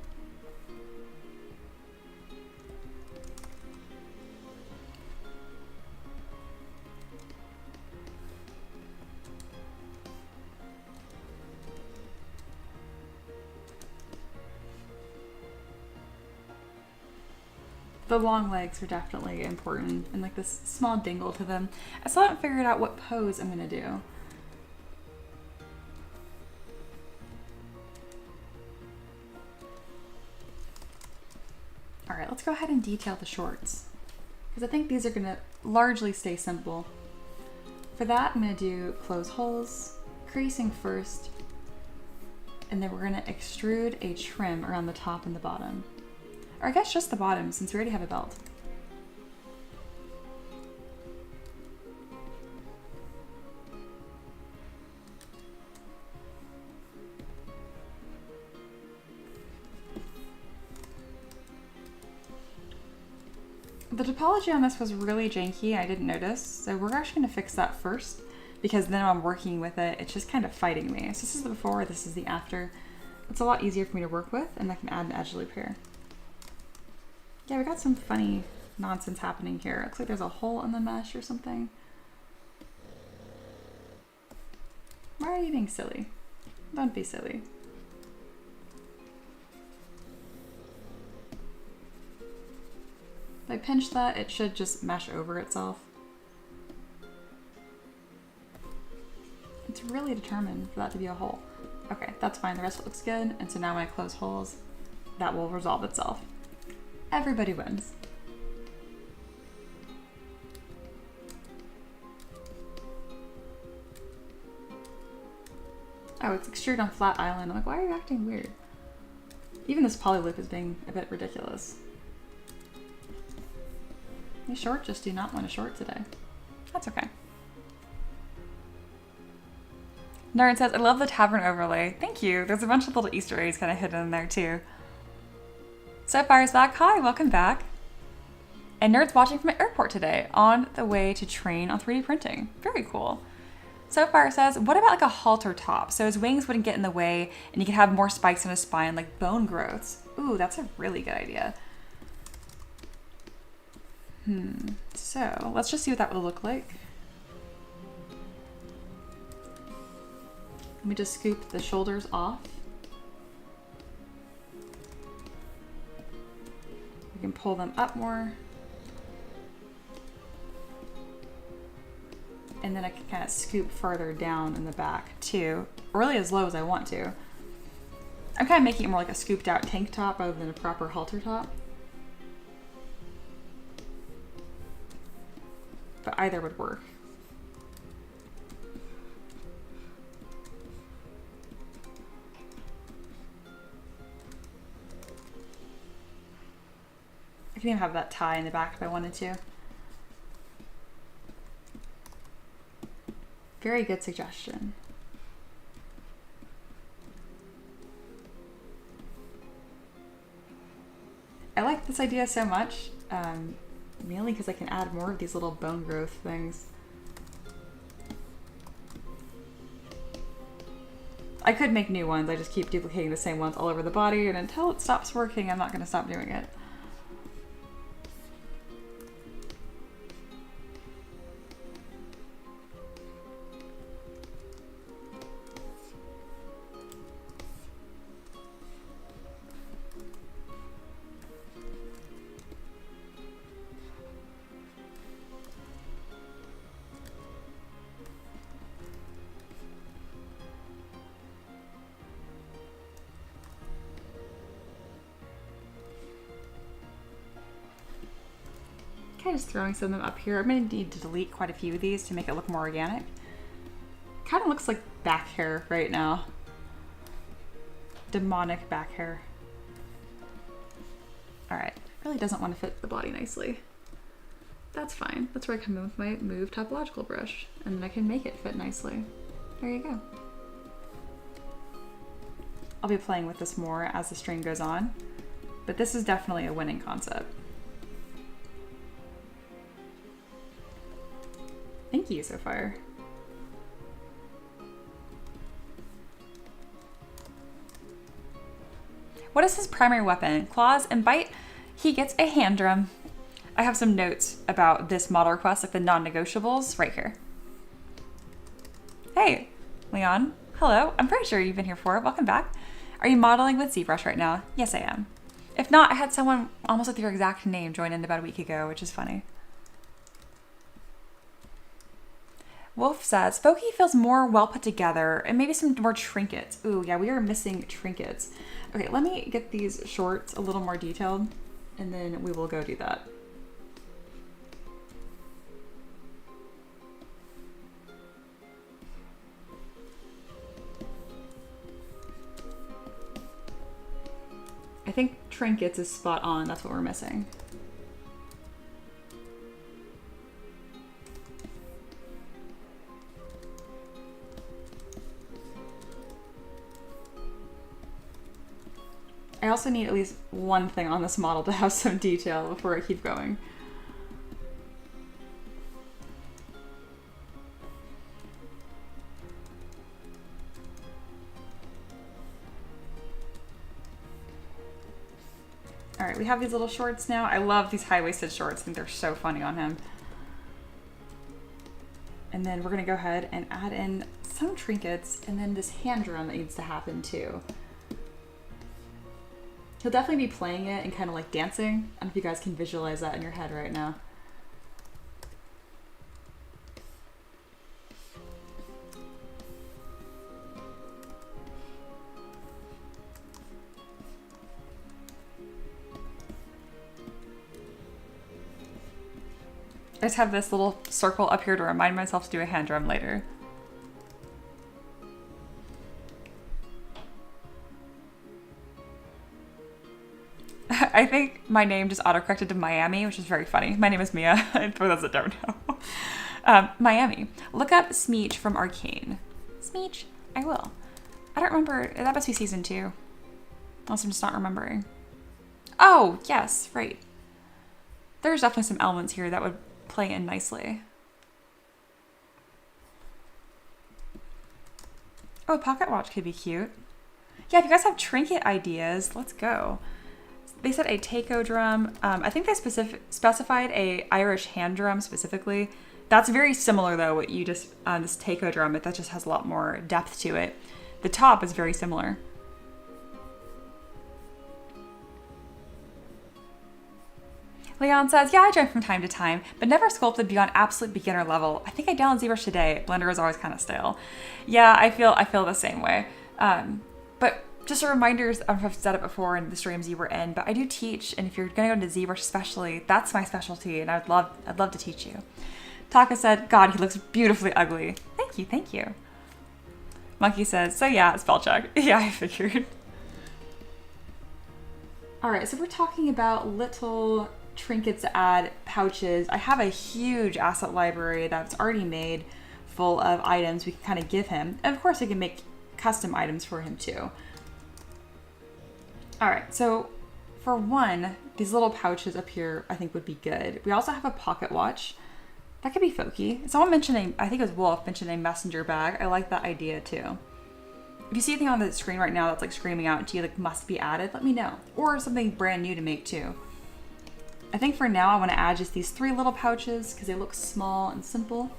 The long legs are definitely important, and like this small dingle to them. I still haven't figured out what pose I'm gonna do. All right, let's go ahead and detail the shorts, because I think these are gonna largely stay simple. For that, I'm gonna do close holes, creasing first, and then we're gonna extrude a trim around the top and the bottom. Or I guess just the bottom, since we already have a belt. The topology on this was really janky, I didn't notice, so we're actually gonna fix that first, because then when I'm working with it, it's just kind of fighting me. So this is the before, this is the after. It's a lot easier for me to work with, and I can add an edge loop here. Yeah, we got some funny nonsense happening here. Looks like there's a hole in the mesh or something. Why are you being silly? Don't be silly. If I pinch that, it should just mesh over itself. It's really determined for that to be a hole. Okay, that's fine, the rest of it looks good. And so now when I close holes, that will resolve itself. Everybody wins. Oh, it's extruded on flat island. I'm like, why are you acting weird? Even this poly loop is being a bit ridiculous. My short just do not want a short today. That's okay. Nerd says, I love the tavern overlay. Thank you. There's a bunch of little Easter eggs kind of hidden in there too. Soapfire's back. Hi, welcome back. And Nerd's watching from an airport today on the way to train on 3D printing. Very cool. Soapfire says, what about like a halter top? So his wings wouldn't get in the way and he could have more spikes in his spine, like bone growths. Ooh, that's a really good idea. So let's just see what that would look like. Let me just scoop the shoulders off. We can pull them up more. And then I can kind of scoop further down in the back too, really as low as I want to. I'm kind of making it more like a scooped out tank top rather than a proper halter top. But either would work. I can even have that tie in the back if I wanted to. Very good suggestion. I like this idea so much, mainly because I can add more of these little bone growth things. I could make new ones, I just keep duplicating the same ones all over the body, and until it stops working, I'm not going to stop doing it. Just throwing some of them up here. I'm going to need to delete quite a few of these to make it look more organic. Kind of looks like back hair right now. Demonic back hair. Alright, really doesn't want to fit the body nicely. That's fine. That's where I come in with my Move topological brush, and then I can make it fit nicely. There you go. I'll be playing with this more as the string goes on, but this is definitely a winning concept. Thank you so far. What is his primary weapon? Claws and bite? He gets a hand drum. I have some notes about this model request, like the non-negotiables, right here. Hey, Leon. Hello. I'm pretty sure you've been here before. Welcome back. Are you modeling with ZBrush right now? Yes, I am. If If not, I had someone almost with your exact name join in about a week ago, which is funny. Wolf says, Foki feels more well put together and maybe some more trinkets. Ooh, yeah, we are missing trinkets. Okay, let me get these shorts a little more detailed and then we will go do that. I think trinkets is spot on. That's what we're missing. I also need at least one thing on this model to have some detail before I keep going. All right, we have these little shorts now. I love these high-waisted shorts. I think they're so funny on him. And then we're gonna go ahead and add in some trinkets and then this hand drum that needs to happen too. He'll definitely be playing it and kind of like dancing. I don't know if you guys can visualize that in your head right now. I just have this little circle up here to remind myself to do a hand drum later. I think my name just autocorrected to Miami, which is very funny. My name is Mia, for those that don't know. Miami. Look up Smeech from Arcane. Smeech? I will. I don't remember. That must be season 2. Unless I'm just not remembering. Oh, yes, right. There's definitely some elements here that would play in nicely. Oh, a pocket watch could be cute. Yeah, if you guys have trinket ideas, let's go. They said a taiko drum. I think they specified a Irish hand drum specifically. That's very similar though, what you just, this taiko drum, that just has a lot more depth to it. The top is very similar. Leon says, yeah, I join from time to time, but never sculpted beyond absolute beginner level. I think I downloaded ZBrush today. Blender is always kind of stale. Yeah, I feel the same way. But just a reminder, I've said it before in the streams you were in, but I do teach, and if you're going to go into ZBrush especially, that's my specialty, and I'd love to teach you. Taka said, God, he looks beautifully ugly. Thank you, thank you. Monkey says, so yeah, spell check. Yeah, I figured. All right, so we're talking about little trinkets to add, pouches. I have a huge asset library that's already made full of items we can kind of give him. And of course, I can make custom items for him too. All right, so for one, these little pouches up here I think would be good. We also have a pocket watch. That could be Foki. Someone mentioned I think it was Wolf, mentioned a messenger bag. I like that idea too. If you see anything on the screen right now that's like screaming out to you, like must be added, let me know. Or something brand new to make too. I think for now I want to add just these 3 little pouches because they look small and simple.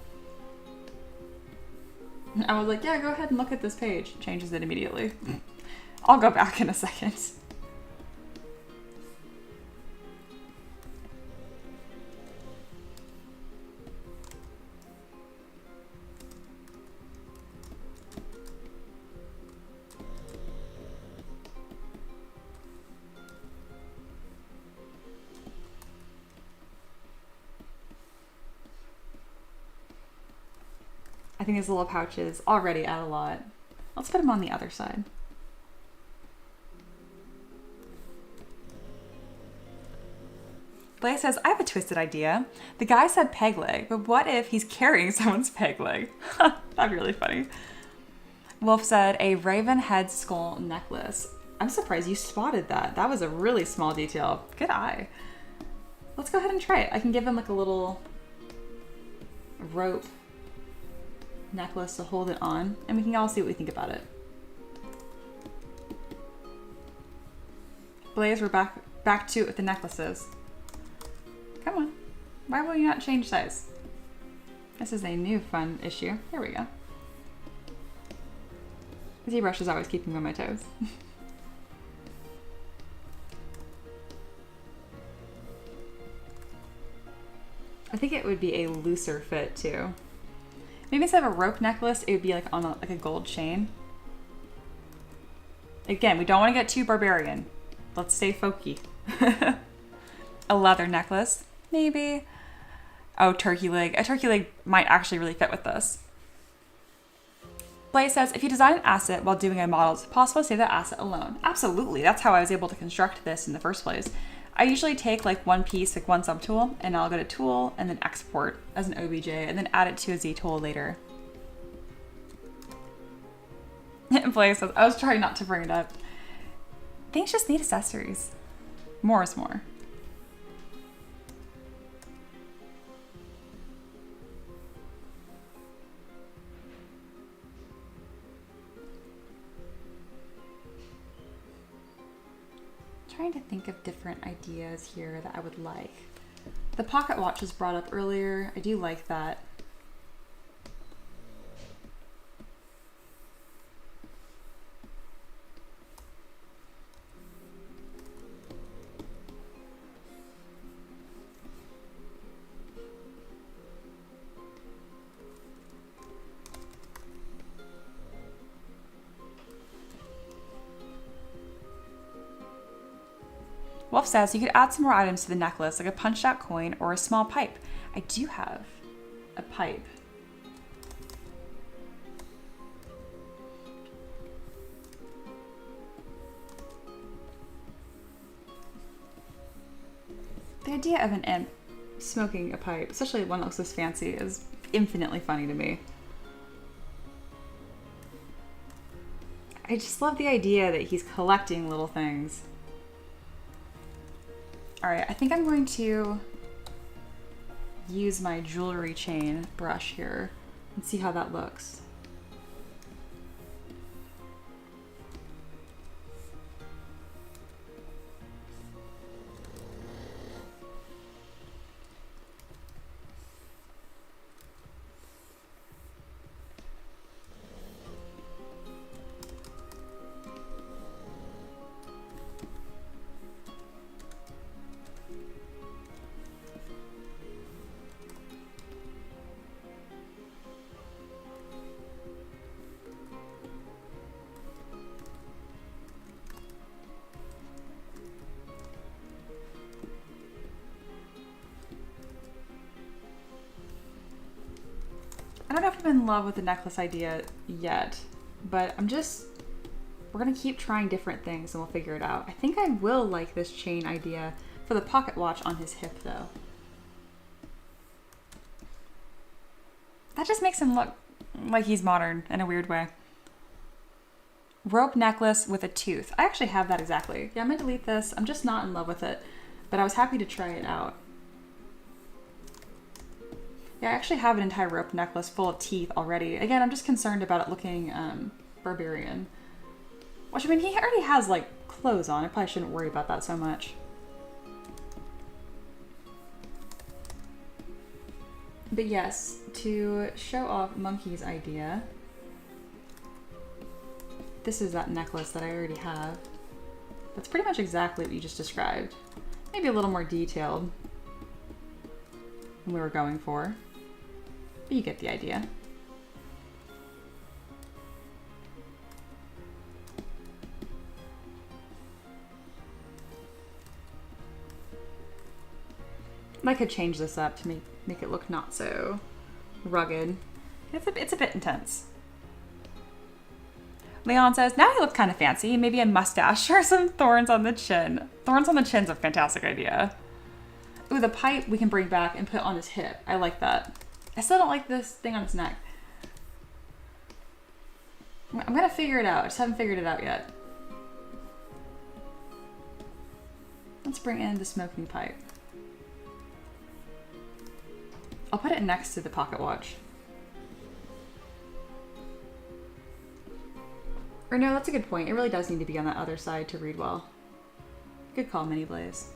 And I was like, yeah, go ahead and look at this page. Changes it immediately. I'll go back in a second. I think these little pouches already add a lot. Let's put them on the other side. Blaze says, I have a twisted idea. The guy said peg leg, but what if he's carrying someone's peg leg? That'd be really funny. Wolf said, a raven head skull necklace. I'm surprised you spotted that. That was a really small detail. Good eye. Let's go ahead and try it. I can give him like a little rope necklace to hold it on, and we can all see what we think about it. Blaze, we're back to it with the necklaces. Come on. Why will you not change size? This is a new fun issue. Here we go. ZBrush is always keeping me on my toes. I think it would be a looser fit too. Maybe instead of a rope necklace, it would be like on like a gold chain. Again, we don't want to get too barbarian. Let's stay folky. A leather necklace, maybe. Oh, turkey leg. A turkey leg might actually really fit with this. Blaze says, if you design an asset while doing a model, is it possible to save that asset alone? Absolutely. That's how I was able to construct this in the first place. I usually take like one piece, like one subtool, and I'll go to tool and then export as an OBJ and then add it to a Z tool later. Blaze says, I was trying not to bring it up. Things just need accessories. More is more. Trying to think of different ideas here that I would like. The pocket watch was brought up earlier. I do like that. Wolf says you could add some more items to the necklace, like a punched out coin or a small pipe. I do have a pipe. The idea of an imp smoking a pipe, especially one that looks this fancy, is infinitely funny to me. I just love the idea that he's collecting little things. All right, I think I'm going to use my jewelry chain brush here and see how that looks. I don't know if I'm in love with the necklace idea yet, but we're gonna keep trying different things and we'll figure it out. I think I will like this chain idea for the pocket watch on his hip though. That just makes him look like he's modern in a weird way. Rope necklace with a tooth. I actually have that exactly. Yeah, I'm gonna delete this. I'm just not in love with it, but I was happy to try it out. Yeah, I actually have an entire rope necklace full of teeth already. Again, I'm just concerned about it looking barbarian. Which, I mean, he already has, like, clothes on. I probably shouldn't worry about that so much. But yes, to show off Monkey's idea, this is that necklace that I already have. That's pretty much exactly what you just described. Maybe a little more detailed than we were going for. But you get the idea. I could change this up to make it look not so rugged. It's a bit intense. Leon says, now he looks kind of fancy. Maybe a mustache or some thorns on the chin. Thorns on the chin's a fantastic idea. Ooh, the pipe we can bring back and put on his hip. I like that. I still don't like this thing on his neck. I'm gonna figure it out. I just haven't figured it out yet. Let's bring in the smoking pipe. I'll put it next to the pocket watch. Or no, that's a good point. It really does need to be on that other side to read well. Good call, Mini Blaze.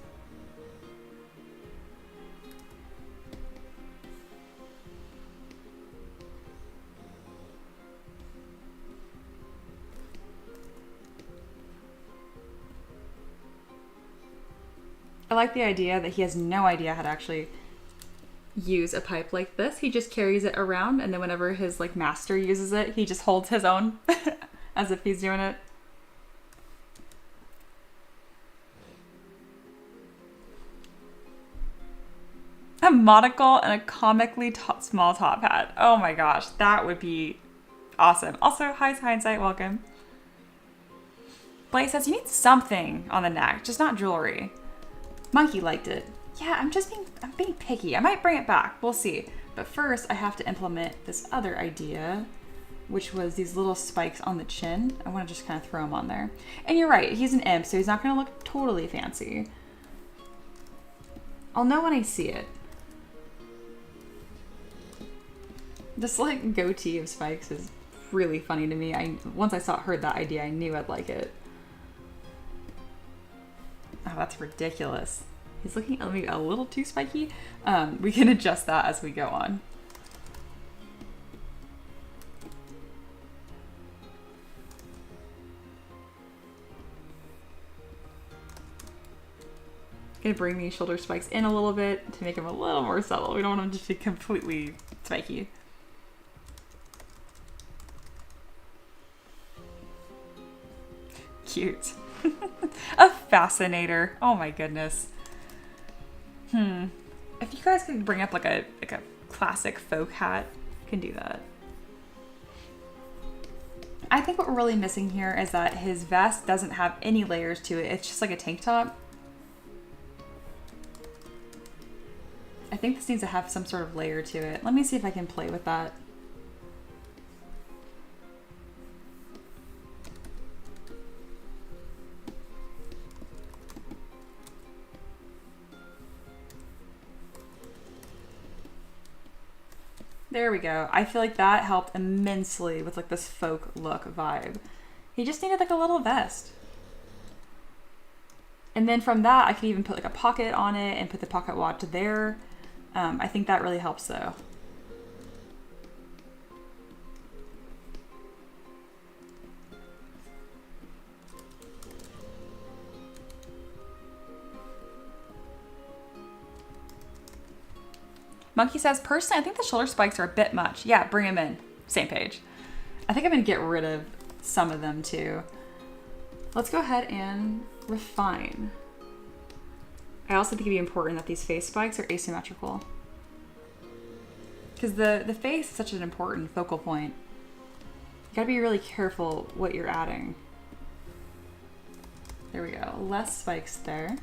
I like the idea that he has no idea how to actually use a pipe like this. He just carries it around, and then whenever his like master uses it, he just holds his own as if he's doing it. A monocle and a comically small top hat. Oh my gosh, that would be awesome. Also, hi Hindsight, welcome. Blake says you need something on the neck, just not jewelry. Monkey liked it. Yeah, I'm being picky. I might bring it back. We'll see. But first, I have to implement this other idea, which was these little spikes on the chin. I want to just kind of throw them on there. And you're right, he's an imp, so he's not going to look totally fancy. I'll know when I see it. This like goatee of spikes is really funny to me. Once I heard that idea, I knew I'd like it. Oh, that's ridiculous. He's looking maybe a little too spiky. We can adjust that as we go on. Gonna bring these shoulder spikes in a little bit to make them a little more subtle. We don't want them to be completely spiky. Cute. A fascinator. Oh my goodness. If you guys could bring up like a classic folk hat, you can do that. I think what we're really missing here is that his vest doesn't have any layers to it. It's just like a tank top. I think this needs to have some sort of layer to it. Let me see if I can play with that. There we go. I feel like that helped immensely with like this folk look vibe. He just needed like a little vest. And then from that, I could even put like a pocket on it and put the pocket watch there. I think that really helps though. Monkey says, personally, I think the shoulder spikes are a bit much. Yeah, bring them in. Same page. I think I'm going to get rid of some of them too. Let's go ahead and refine. I also think it'd be important that these face spikes are asymmetrical. Because the face is such an important focal point. You gotta be really careful what you're adding. There we go. Less spikes there.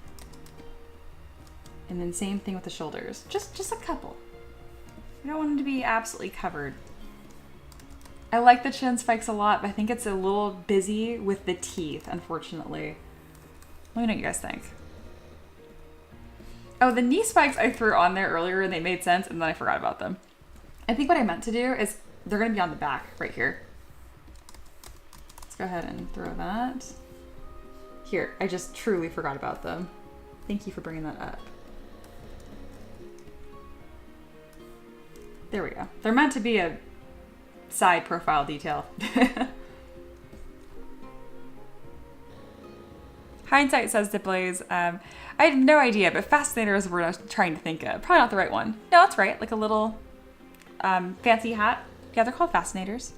And then same thing with the shoulders. Just a couple. We don't want them to be absolutely covered. I like the chin spikes a lot, but I think it's a little busy with the teeth, unfortunately. Let me know what you guys think. Oh, the knee spikes I threw on there earlier and they made sense, and then I forgot about them. I think what I meant to do is they're gonna be on the back right here. Let's go ahead and throw that. Here, I just truly forgot about them. Thank you for bringing that up. There we go. They're meant to be a side profile detail. Hindsight says to Blaze, I have no idea, but fascinator is the word I was trying to think of. Probably not the right one. No, that's right. Like a little fancy hat. Yeah, they're called fascinators.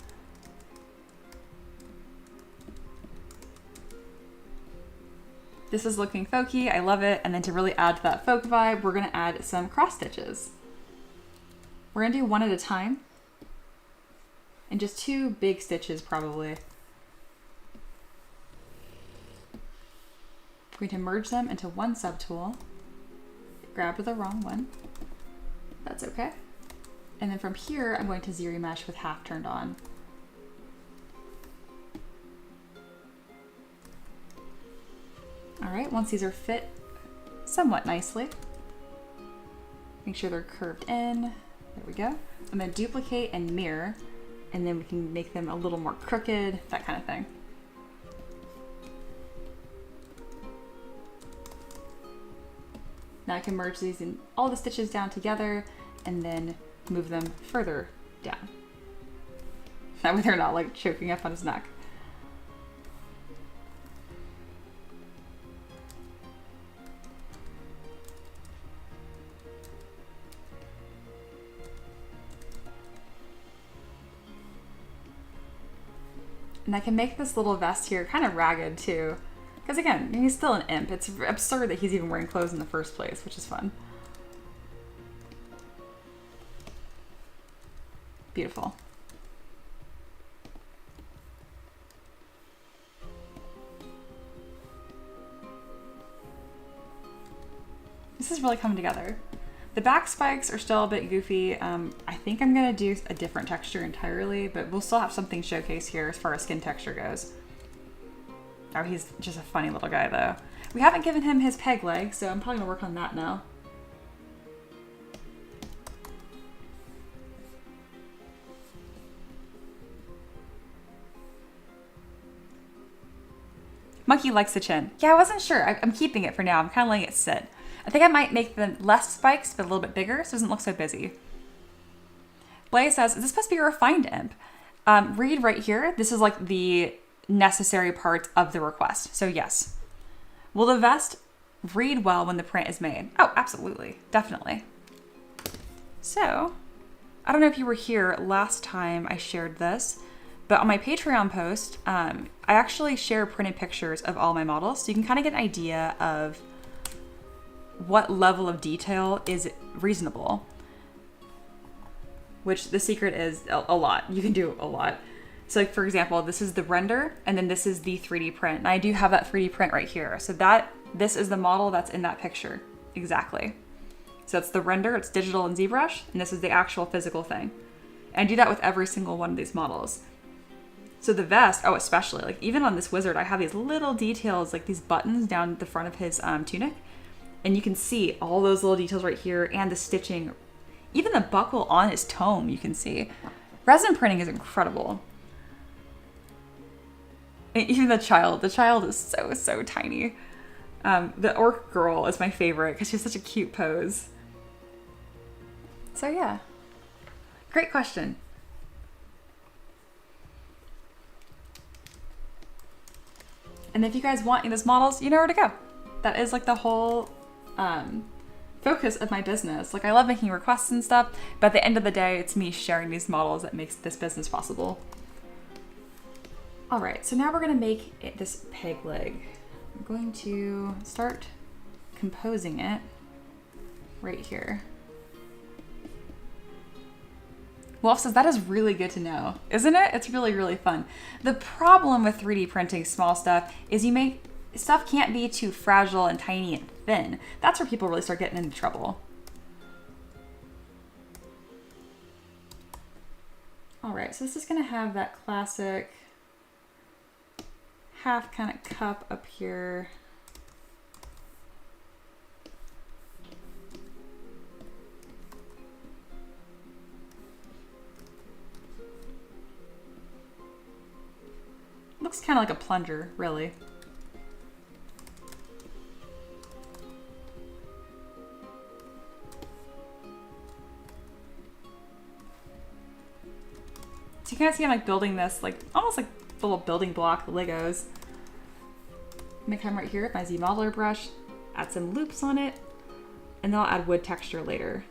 This is looking folky. I love it. And then to really add to that folk vibe, we're going to add some cross stitches. We're going to do one at a time. And just 2 big stitches probably. We're going to merge them into one subtool. Grabbed the wrong one. That's okay. And then from here, I'm going to zero mesh with half turned on. All right, once these are fit somewhat nicely, make sure they're curved in. There we go. I'm going to duplicate and mirror, and then we can make them a little more crooked, that kind of thing. Now I can merge these in all the stitches down together and then move them further down. That way they're not like choking up on his neck. And I can make this little vest here kind of ragged too. Because again, he's still an imp. It's absurd that he's even wearing clothes in the first place, which is fun. Beautiful. This is really coming together. The back spikes are still a bit goofy. I think I'm gonna do a different texture entirely, but we'll still have something showcased here as far as skin texture goes. Oh, he's just a funny little guy though. We haven't given him his peg leg, so I'm probably gonna work on that now. Monkey likes the chin. Yeah, I wasn't sure. I'm keeping it for now. I'm kind of letting it sit. I think I might make them less spikes, but a little bit bigger, so it doesn't look so busy. Blaze says, is this supposed to be a refined imp? Read right here. This is like the necessary parts of the request. So yes. Will the vest read well when the print is made? Oh, absolutely. Definitely. So, I don't know if you were here last time I shared this, but on my Patreon post, I actually share printed pictures of all my models, so you can kind of get an idea of what level of detail is reasonable. Which the secret is a lot. You can do a lot. So like, for example, this is the render, and then this is the 3D print. And I do have that 3D print right here. So this is the model that's in that picture. Exactly. So it's the render, it's digital in ZBrush, and this is the actual physical thing. And I do that with every single one of these models. So the vest, oh, especially, like even on this wizard, I have these little details, like these buttons down the front of his tunic. And you can see all those little details right here and the stitching. Even the buckle on his tome, you can see. Resin printing is incredible. And even the child is so tiny. The orc girl is my favorite because she has such a cute pose. So yeah, great question. And if you guys want those models, you know where to go. That is like the whole focus of my business. Like I love making requests and stuff, but at the end of the day, it's me sharing these models that makes this business possible. All right, so now we're gonna make this peg leg. I'm going to start composing it right here. Wolf says, that is really good to know, isn't it? It's really, really fun. The problem with 3D printing small stuff is stuff can't be too fragile and tiny and thin. That's where people really start getting into trouble. All right, so this is gonna have that classic half kind of cup up here. Looks kind of like a plunger, really. So you kind of see I'm like building this, like almost like little building block Legos. I'm gonna come right here with my Z modeler brush, add some loops on it, and then I'll add wood texture later.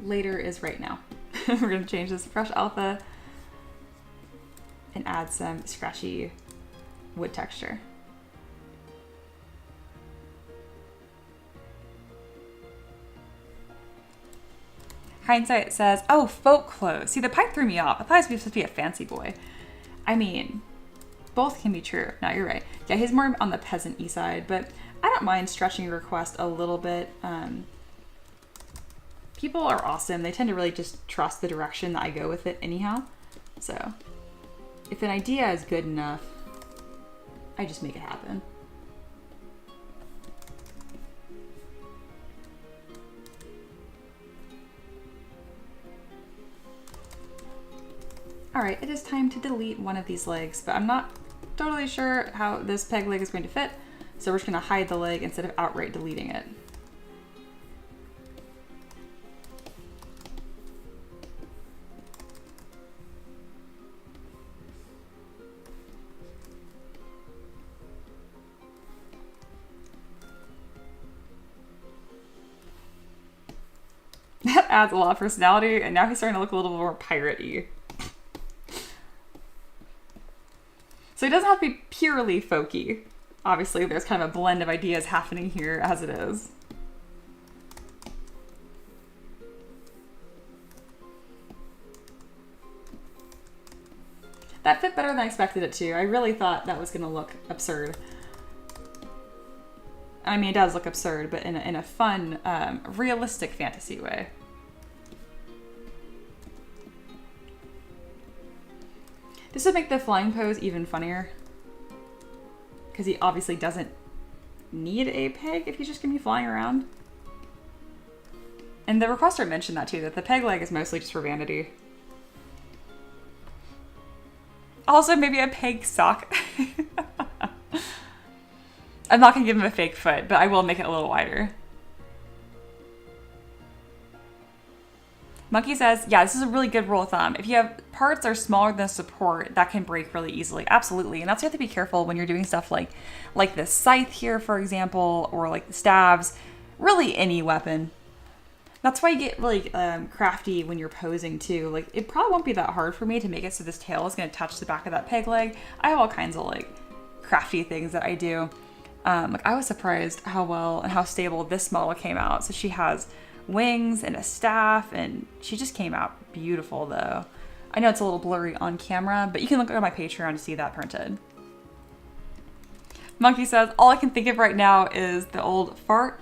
Later is right now. We're gonna change this to brush alpha and add some scratchy wood texture. Hindsight says, oh, folk clothes. See, the pipe threw me off. I thought he was supposed to be a fancy boy. I mean, both can be true. No, you're right. Yeah, he's more on the peasant-y side, but I don't mind stretching a request a little bit. People are awesome. They tend to really just trust the direction that I go with it anyhow. So if an idea is good enough, I just make it happen. All right, it is time to delete one of these legs, but I'm not totally sure how this peg leg is going to fit. So we're just gonna hide the leg instead of outright deleting it. that adds a lot of personality, and now he's starting to look a little more pirate-y. So he doesn't have to be purely folky. Obviously, there's kind of a blend of ideas happening here as it is. That fit better than I expected it to. I really thought that was going to look absurd. I mean, it does look absurd, but in a fun, realistic fantasy way. This would make the flying pose even funnier. Because he obviously doesn't need a peg if he's just going to be flying around. And the requester mentioned that too, that the peg leg is mostly just for vanity. Also, maybe a peg sock. I'm not going to give him a fake foot, but I will make it a little wider. Monkey says, yeah, this is a really good rule of thumb. If you have parts that are smaller than support, that can break really easily. Absolutely. And that's why you have to be careful when you're doing stuff like this scythe here, for example, or like the stabs. Really any weapon. That's why you get really crafty when you're posing too. Like, it probably won't be that hard for me to make it so this tail is going to touch the back of that peg leg. I have all kinds of like crafty things that I do. Like, I was surprised how well and how stable this model came out. So she has wings and a staff, and she just came out beautiful though. I know it's a little blurry on camera, but you can look at my Patreon to see that printed. Monkey says, all I can think of right now is the old Far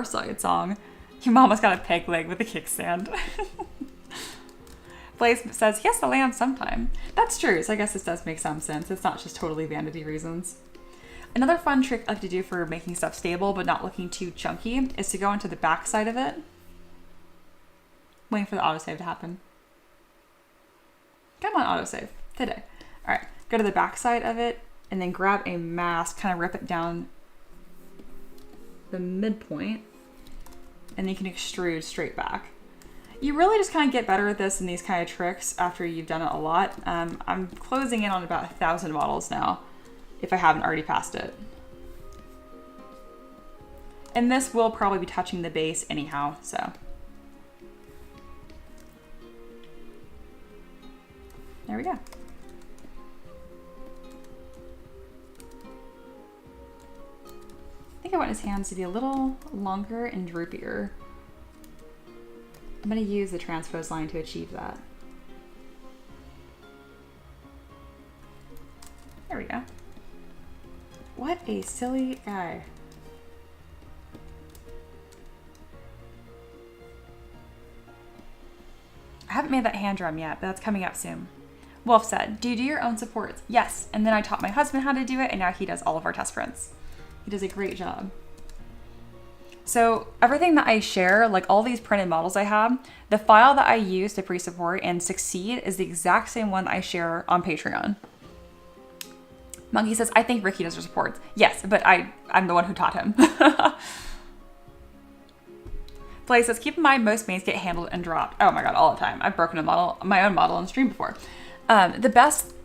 Side song. Your mama's got a peg leg with a kickstand. Blaze says, yes, I'll land sometime. That's true, so I guess this does make some sense. It's not just totally vanity reasons. Another fun trick I like to do for making stuff stable but not looking too chunky is to go into the back side of it. Waiting for the autosave to happen. Come on, autosave. Today. All right, go to the back side of it and then grab a mask, kind of rip it down the midpoint, and then you can extrude straight back. You really just kind of get better at this and these kind of tricks after you've done it a lot. I'm closing in on about 1,000 models now, if I haven't already passed it. And this will probably be touching the base anyhow, so. There we go. I think I want his hands to be a little longer and droopier. I'm going to use the transpose line to achieve that. There we go. What a silly guy. I haven't made that hand drum yet, but that's coming up soon. Wolf said, do you do your own supports? Yes, and then I taught my husband how to do it, and now he does all of our test prints. He does a great job. So everything that I share, like all these printed models I have, the file that I use to pre-support and succeed is the exact same one I share on Patreon. Monkey says, I think Ricky does her supports. Yes, but I'm the one who taught him. Blaze says, keep in mind most mains get handled and dropped. Oh my god, all the time. I've broken my own model on stream before. The best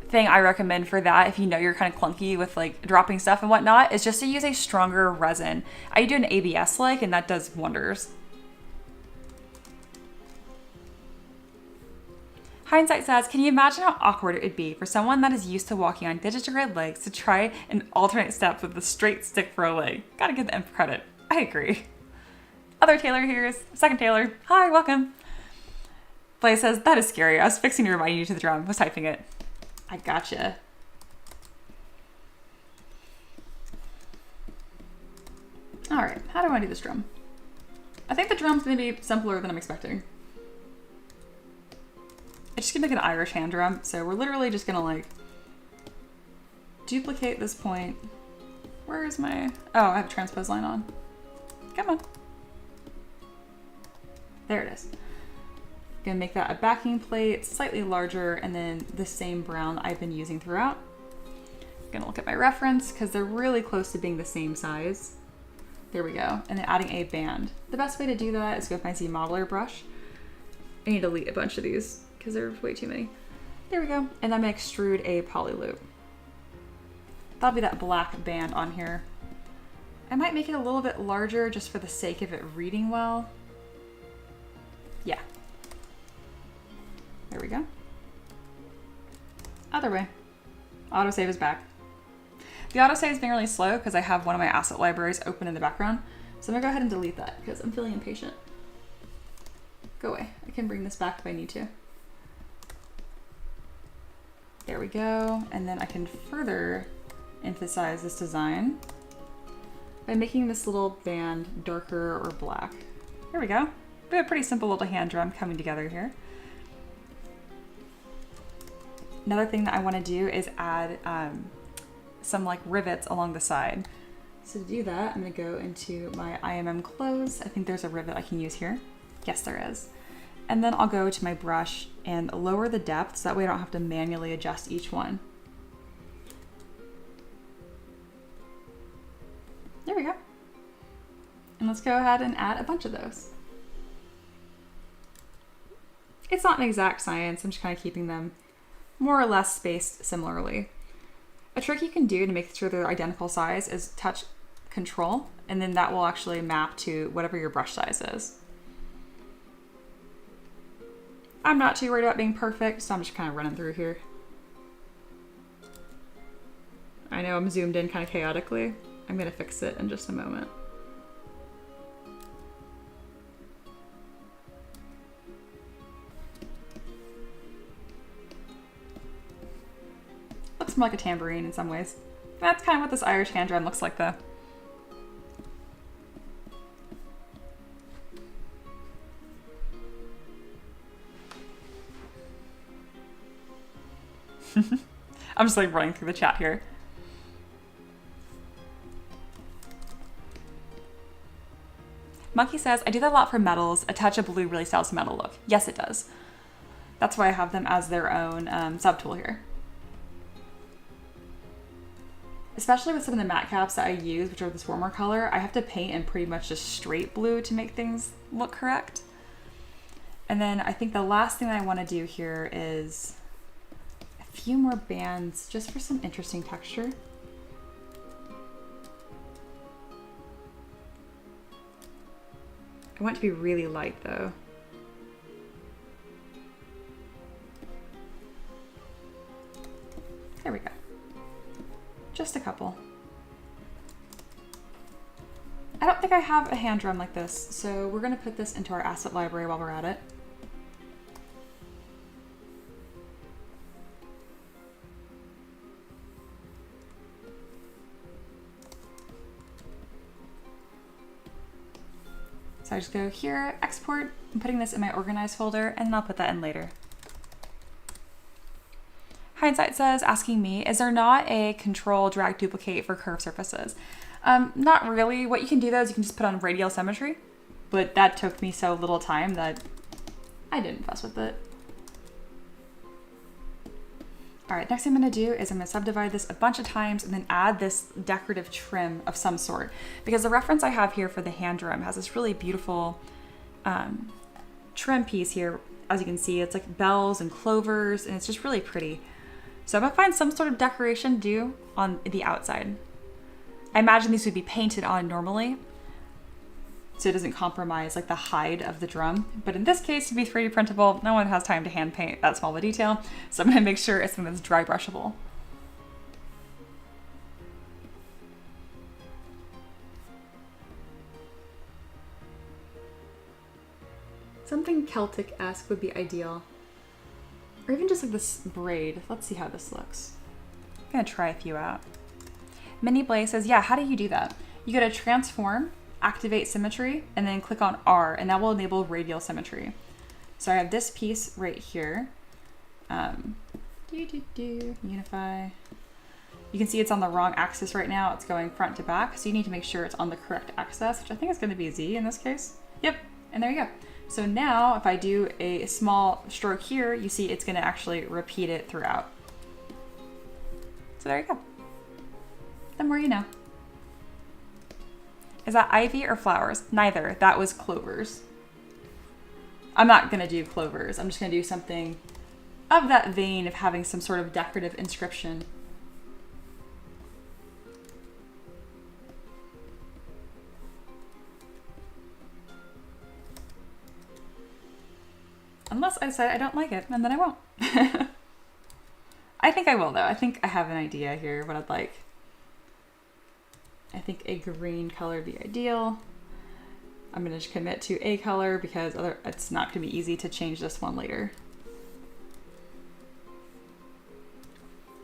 thing I recommend for that, if you know you're kind of clunky with like dropping stuff and whatnot, is just to use a stronger resin. I do an ABS like, and that does wonders. Hindsight says, can you imagine how awkward it would be for someone that is used to walking on digitigrade legs to try an alternate step with a straight stick for a leg? Gotta give them credit. I agree. Other Taylor here is second Taylor. Hi, welcome. Blaze says, that is scary. I was fixing to remind you to the drum. I was typing it. I gotcha. All right, how do I do this drum? I think the drum's gonna be simpler than I'm expecting. It's just gonna be like an Irish hand drum, so we're literally just gonna like duplicate this point. Where is my, oh, I have a transpose line on. Come on. There it is. Gonna make that a backing plate, slightly larger, and then the same brown I've been using throughout. Gonna look at my reference because they're really close to being the same size. There we go. And then adding a band. The best way to do that is go with my Z Modeler brush. I need to delete a bunch of these because there's way too many. There we go. And I'm gonna extrude a poly loop. That'll be that black band on here. I might make it a little bit larger just for the sake of it reading well. There we go. Other way. Autosave is back. The autosave is being really slow because I have one of my asset libraries open in the background. So I'm gonna go ahead and delete that because I'm feeling impatient. Go away. I can bring this back if I need to. There we go. And then I can further emphasize this design by making this little band darker or black. There we go. We have a pretty simple little hand drum coming together here. Another thing that I want to do is add some like rivets along the side. So to do that, I'm going to go into my IMM close. I think there's a rivet I can use here. Yes, there is. And then I'll go to my brush and lower the depth so that way I don't have to manually adjust each one. There we go. And let's go ahead and add a bunch of those. It's not an exact science. I'm just kind of keeping them more or less spaced similarly. A trick you can do to make sure they're identical size is touch control, and then that will actually map to whatever your brush size is. I'm not too worried about being perfect, so I'm just kind of running through here. I know I'm zoomed in kind of chaotically. I'm going to fix it in just a moment. Looks more like a tambourine in some ways. That's kind of what this Irish hand drum looks like though. I'm just like running through the chat here. Monkey says, I do that a lot for metals. A touch of blue really sells the metal look. Yes, it does. That's why I have them as their own subtool here. Especially with some of the matte caps that I use, which are this warmer color, I have to paint in pretty much just straight blue to make things look correct. And then I think the last thing that I want to do here is a few more bands just for some interesting texture. I want it to be really light though. There we go. Just a couple. I don't think I have a hand drum like this, so we're going to put this into our asset library while we're at it. So I just go here, export, I'm putting this in my organized folder, and then I'll put that in later. Hindsight says, asking me, is there not a control drag duplicate for curved surfaces? Not really. What you can do though is you can just put on radial symmetry, but that took me so little time that I didn't fuss with it. All right, next thing I'm gonna do is I'm gonna subdivide this a bunch of times and then add this decorative trim of some sort, because the reference I have here for the hand drum has this really beautiful trim piece here. As you can see, it's like bells and clovers, and it's just really pretty. So I'm gonna find some sort of decoration to do on the outside. I imagine these would be painted on normally, so it doesn't compromise like the hide of the drum. But in this case, to be 3D printable, no one has time to hand paint that small of a detail. So I'm gonna make sure it's something that's dry brushable. Something Celtic-esque would be ideal. Or even just like this braid. Let's see how this looks. I'm gonna try a few out. Mini Blaze says, yeah, how do you do that? You go to transform, activate symmetry, and then click on R, and that will enable radial symmetry. So I have this piece right here. Unify. You can see it's on the wrong axis right now. It's going front to back. So you need to make sure it's on the correct axis, which I think is gonna be Z in this case. Yep, and there you go. So now if I do a small stroke here, you see it's gonna actually repeat it throughout. So there you go. The more you know. Is that ivy or flowers? Neither. That was clovers. I'm not gonna do clovers. I'm just gonna do something of that vein of having some sort of decorative inscription. Unless I decide I don't like it, and then I won't. I think I will, though. I think I have an idea here what I'd like. I think a green color would be ideal. I'm going to commit to a color because it's not going to be easy to change this one later.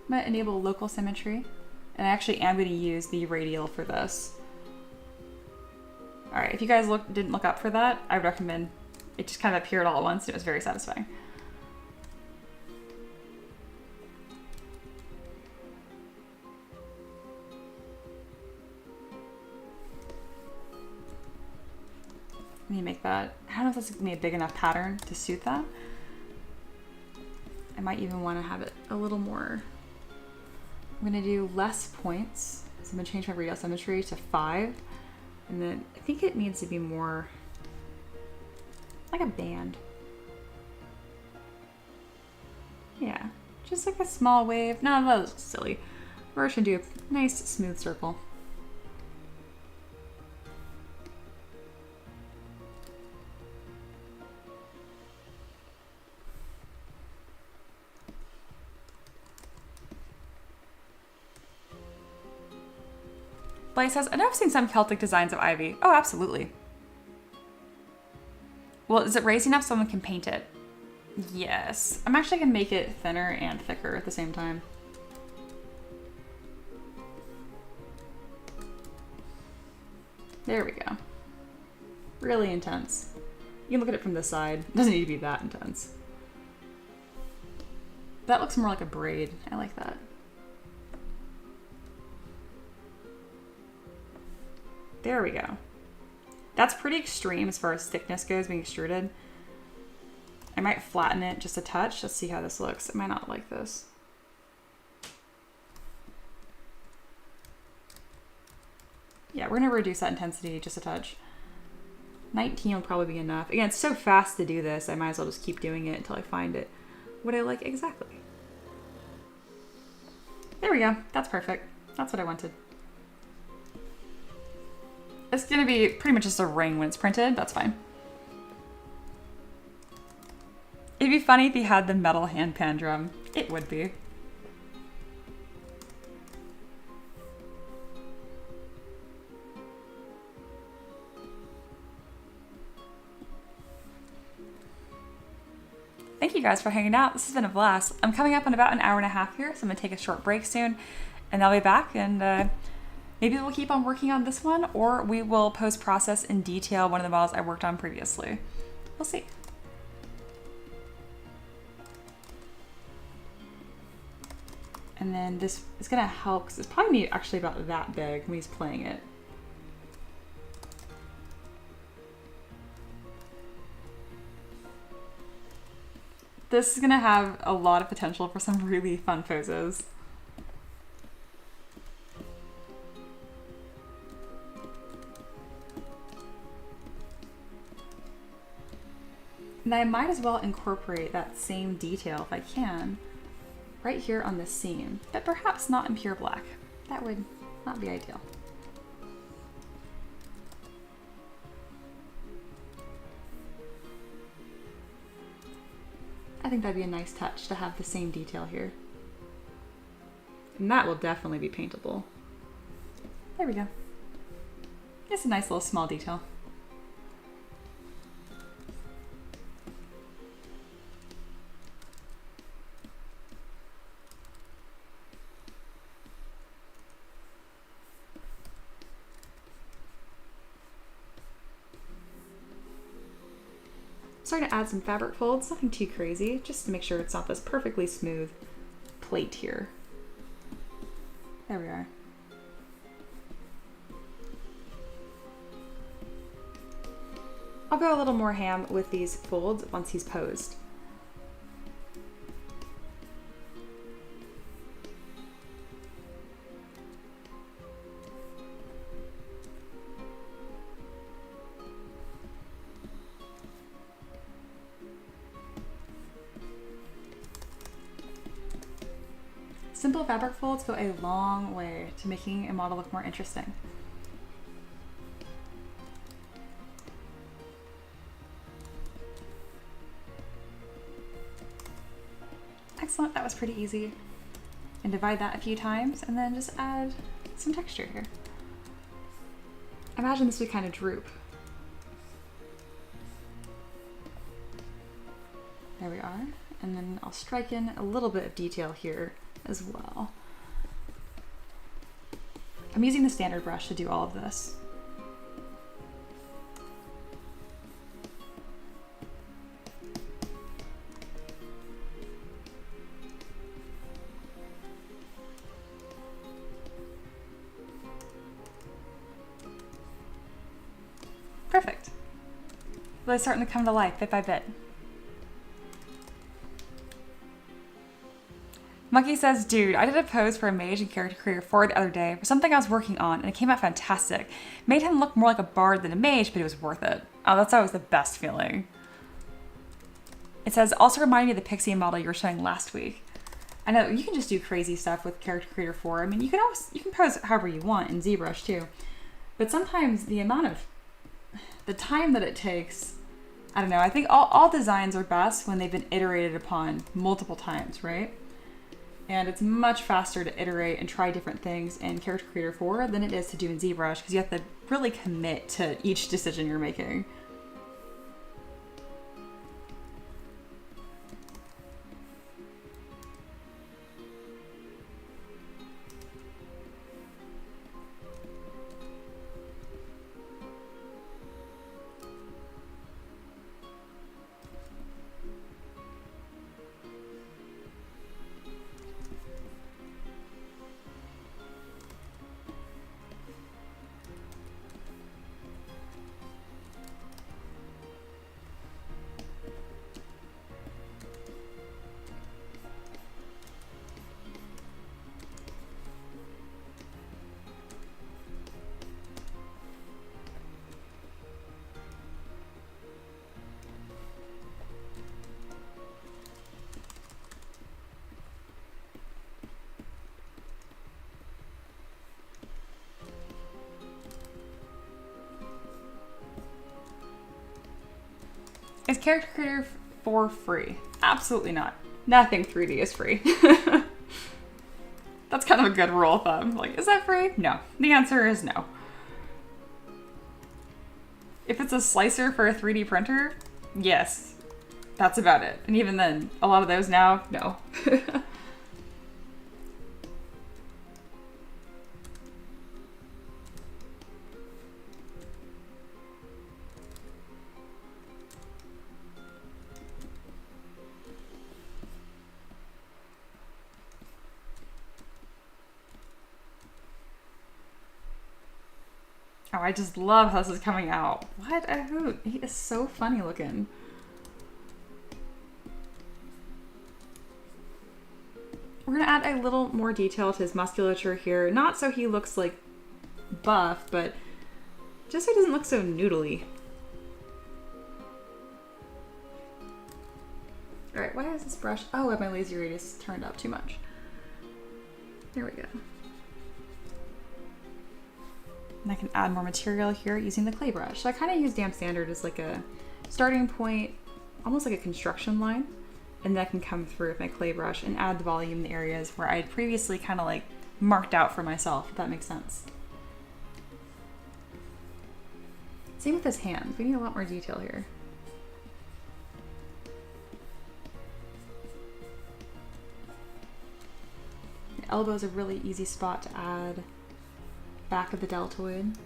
I'm going to enable local symmetry, and I actually am going to use the radial for this. All right, if you guys didn't look up for that, I would recommend it. Just kind of appeared all at once, and it was very satisfying. Let me make that, I don't know if that's gonna be a big enough pattern to suit that. I might even want to have it a little more. I'm gonna do less points. So I'm gonna change my radial symmetry to 5. And then I think it needs to be more like a band. Yeah, just like a small wave. No, that was silly. We're just gonna do a nice smooth circle. Blaze says, I know I've seen some Celtic designs of ivy. Oh, absolutely. Well, is it raised enough so someone can paint it? Yes. I'm actually going to make it thinner and thicker at the same time. There we go. Really intense. You can look at it from this side. It doesn't need to be that intense. That looks more like a braid. I like that. There we go. That's pretty extreme as far as thickness goes being extruded. I might flatten it just a touch. Let's see how this looks. I might not like this. Yeah, we're gonna reduce that intensity just a touch. 19 will probably be enough. Again, it's so fast to do this, I might as well just keep doing it until I find it what I like exactly. There we go. That's perfect. That's what I wanted. It's gonna be pretty much just a ring when it's printed. That's fine. It'd be funny if he had the metal hand pan drum. It would be. Thank you guys for hanging out. This has been a blast. I'm coming up on about an hour and a half here, so I'm gonna take a short break soon, and I'll be back, and maybe we'll keep on working on this one, or we will post-process in detail one of the models I worked on previously. We'll see. And then this is gonna help, because it's probably actually about that big when he's playing it. This is gonna have a lot of potential for some really fun poses. And I might as well incorporate that same detail if I can, right here on this seam, but perhaps not in pure black. That would not be ideal. I think that'd be a nice touch to have the same detail here. And that will definitely be paintable. There we go. It's a nice little small detail. Starting to add some fabric folds, nothing too crazy, just to make sure it's not this perfectly smooth plate here. There we are. I'll go a little more ham with these folds once he's posed. Simple fabric folds go a long way to making a model look more interesting. Excellent, that was pretty easy. And divide that a few times and then just add some texture here. Imagine this would kind of droop. There we are. And then I'll strike in a little bit of detail here as well. I'm using the standard brush to do all of this. Perfect. Really starting to come to life bit by bit. Monkey says, dude, I did a pose for a mage in Character Creator 4 the other day for something I was working on, and it came out fantastic. Made him look more like a bard than a mage, but it was worth it. Oh, that's always the best feeling. It says, also remind me of the pixie model you were showing last week. I know, you can just do crazy stuff with Character Creator 4. I mean, you can pose however you want in ZBrush too. But sometimes the time that it takes, I don't know, I think all designs are best when they've been iterated upon multiple times, right? And it's much faster to iterate and try different things in Character Creator 4 than it is to do in ZBrush, because you have to really commit to each decision you're making. Is Character Creator 4 free? Absolutely not. Nothing 3D is free. That's kind of a good rule of thumb. Like, is that free? No. The answer is no. If it's a slicer for a 3D printer, yes. That's about it. And even then, a lot of those now, no. Oh, I just love how this is coming out. What a hoot. He is so funny looking. We're gonna add a little more detail to his musculature here. Not so he looks like buff, but just so he doesn't look so noodly. All right, why is this brush? Oh, I have my lazy radius turned up too much. There we go. And I can add more material here using the clay brush. So I kind of use Damp Standard as like a starting point, almost like a construction line. And then I can come through with my clay brush and add the volume in the areas where I had previously kind of like marked out for myself, if that makes sense. Same with his hand. We need a lot more detail here. The elbow is a really easy spot to add back of the deltoid.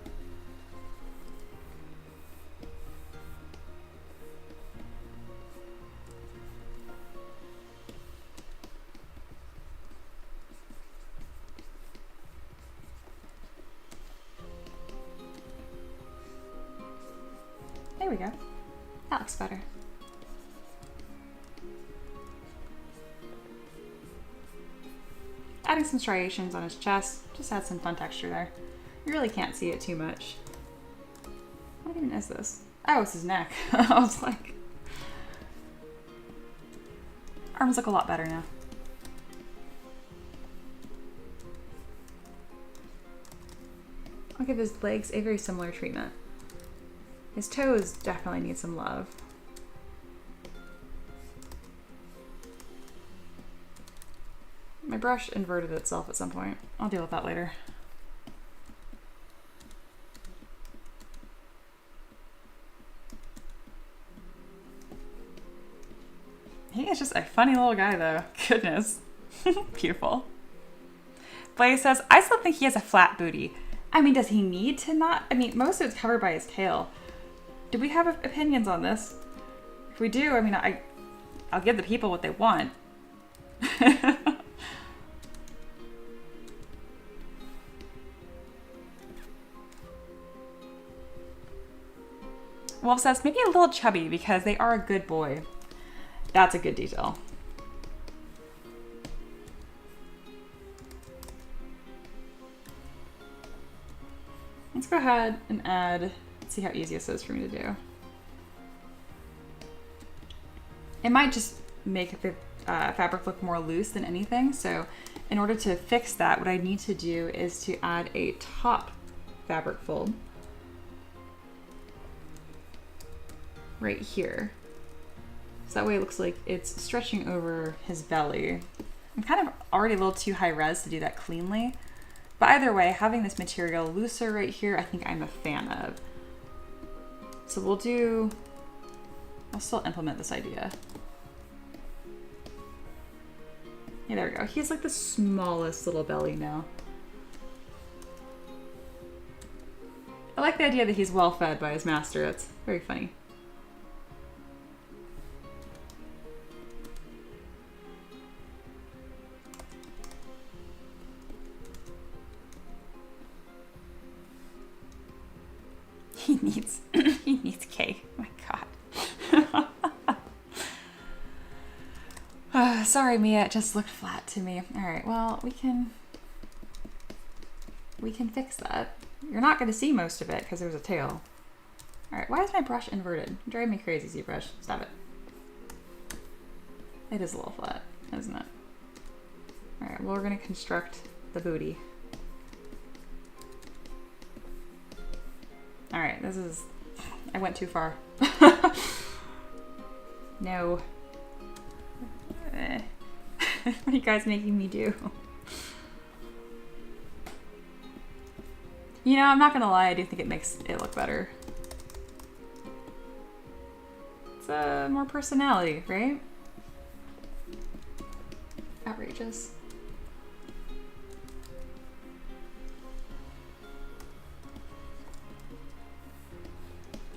There we go. That looks better. Adding some striations on his chest, just add some fun texture there. You really can't see it too much. What even is this? Oh, it's his neck. I was like... Arms look a lot better now. I'll give his legs a very similar treatment. His toes definitely need some love. brush inverted itself at some point. I'll deal with that later. He is just a funny little guy though. Goodness. Beautiful. Blaze says, I still think he has a flat booty. I mean, does he need to not? I mean, most of it's covered by his tail. Do we have opinions on this? If we do, I mean, I'll give the people what they want. Wolf says, maybe a little chubby because they are a good boy. That's a good detail. Let's go ahead and add, let's see how easy this is for me to do. It might just make the fabric look more loose than anything. So in order to fix that, what I need to do is to add a top fabric fold right here. So that way it looks like it's stretching over his belly. I'm kind of already a little too high res to do that cleanly. But either way, having this material looser right here, I think I'm a fan of. So I'll still implement this idea. Yeah, there we go. He's like the smallest little belly now. I like the idea that he's well fed by his master. That's very funny. He needs cake. Oh my God. Sorry, Mia, it just looked flat to me. All right, well, we can fix that. You're not going to see most of it because there's a tail. All right, why is my brush inverted? You're driving me crazy, ZBrush. Stop it. It is a little flat, isn't it? All right, well, we're going to construct the booty. All right, I went too far. No. What are you guys making me do? You know, I'm not gonna lie, I do think it makes it look better. It's more personality, right? Outrageous.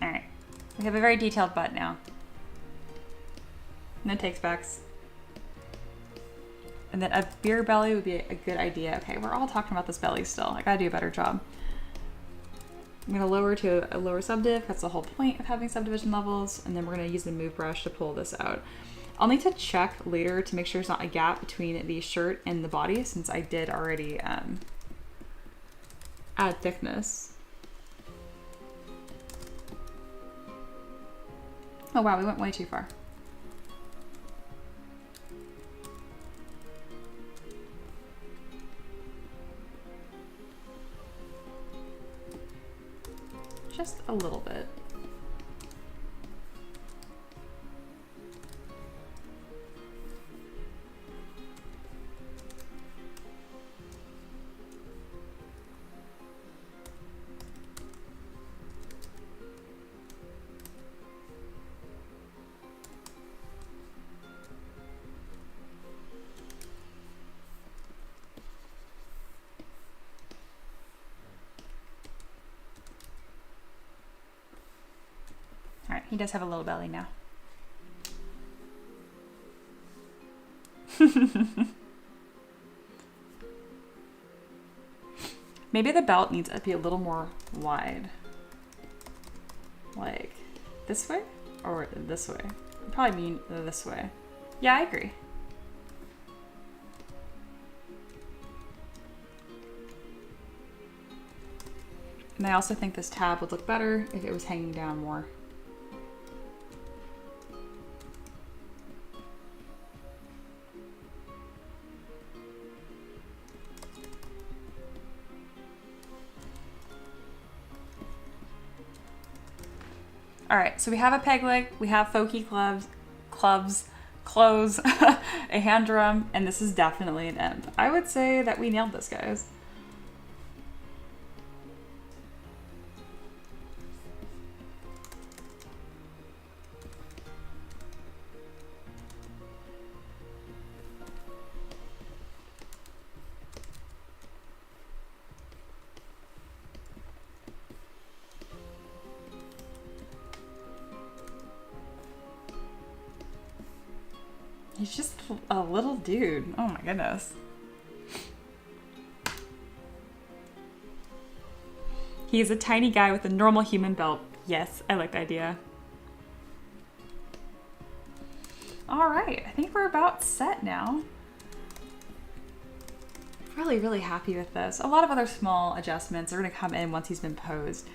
Alright, we have a very detailed butt now. No takes backs. And then a beer belly would be a good idea. Okay, we're all talking about this belly still. I gotta do a better job. I'm gonna lower to a lower subdiv. That's the whole point of having subdivision levels. And then we're gonna use the move brush to pull this out. I'll need to check later to make sure there's not a gap between the shirt and the body, since I did already add thickness. Oh wow, we went way too far. Just a little bit. Alright, he does have a little belly now. Maybe the belt needs to be a little more wide. Like this way or this way? I probably mean this way. Yeah, I agree. And I also think this tab would look better if it was hanging down more. All right, so we have a peg leg, we have folky clubs, clothes, a hand drum, and this is definitely an imp. I would say that we nailed this, guys. He's just a little dude. Oh my goodness. He's a tiny guy with a normal human build. Yes, I like the idea. All right, I think we're about set now. Really, really happy with this. A lot of other small adjustments are gonna come in once he's been posed.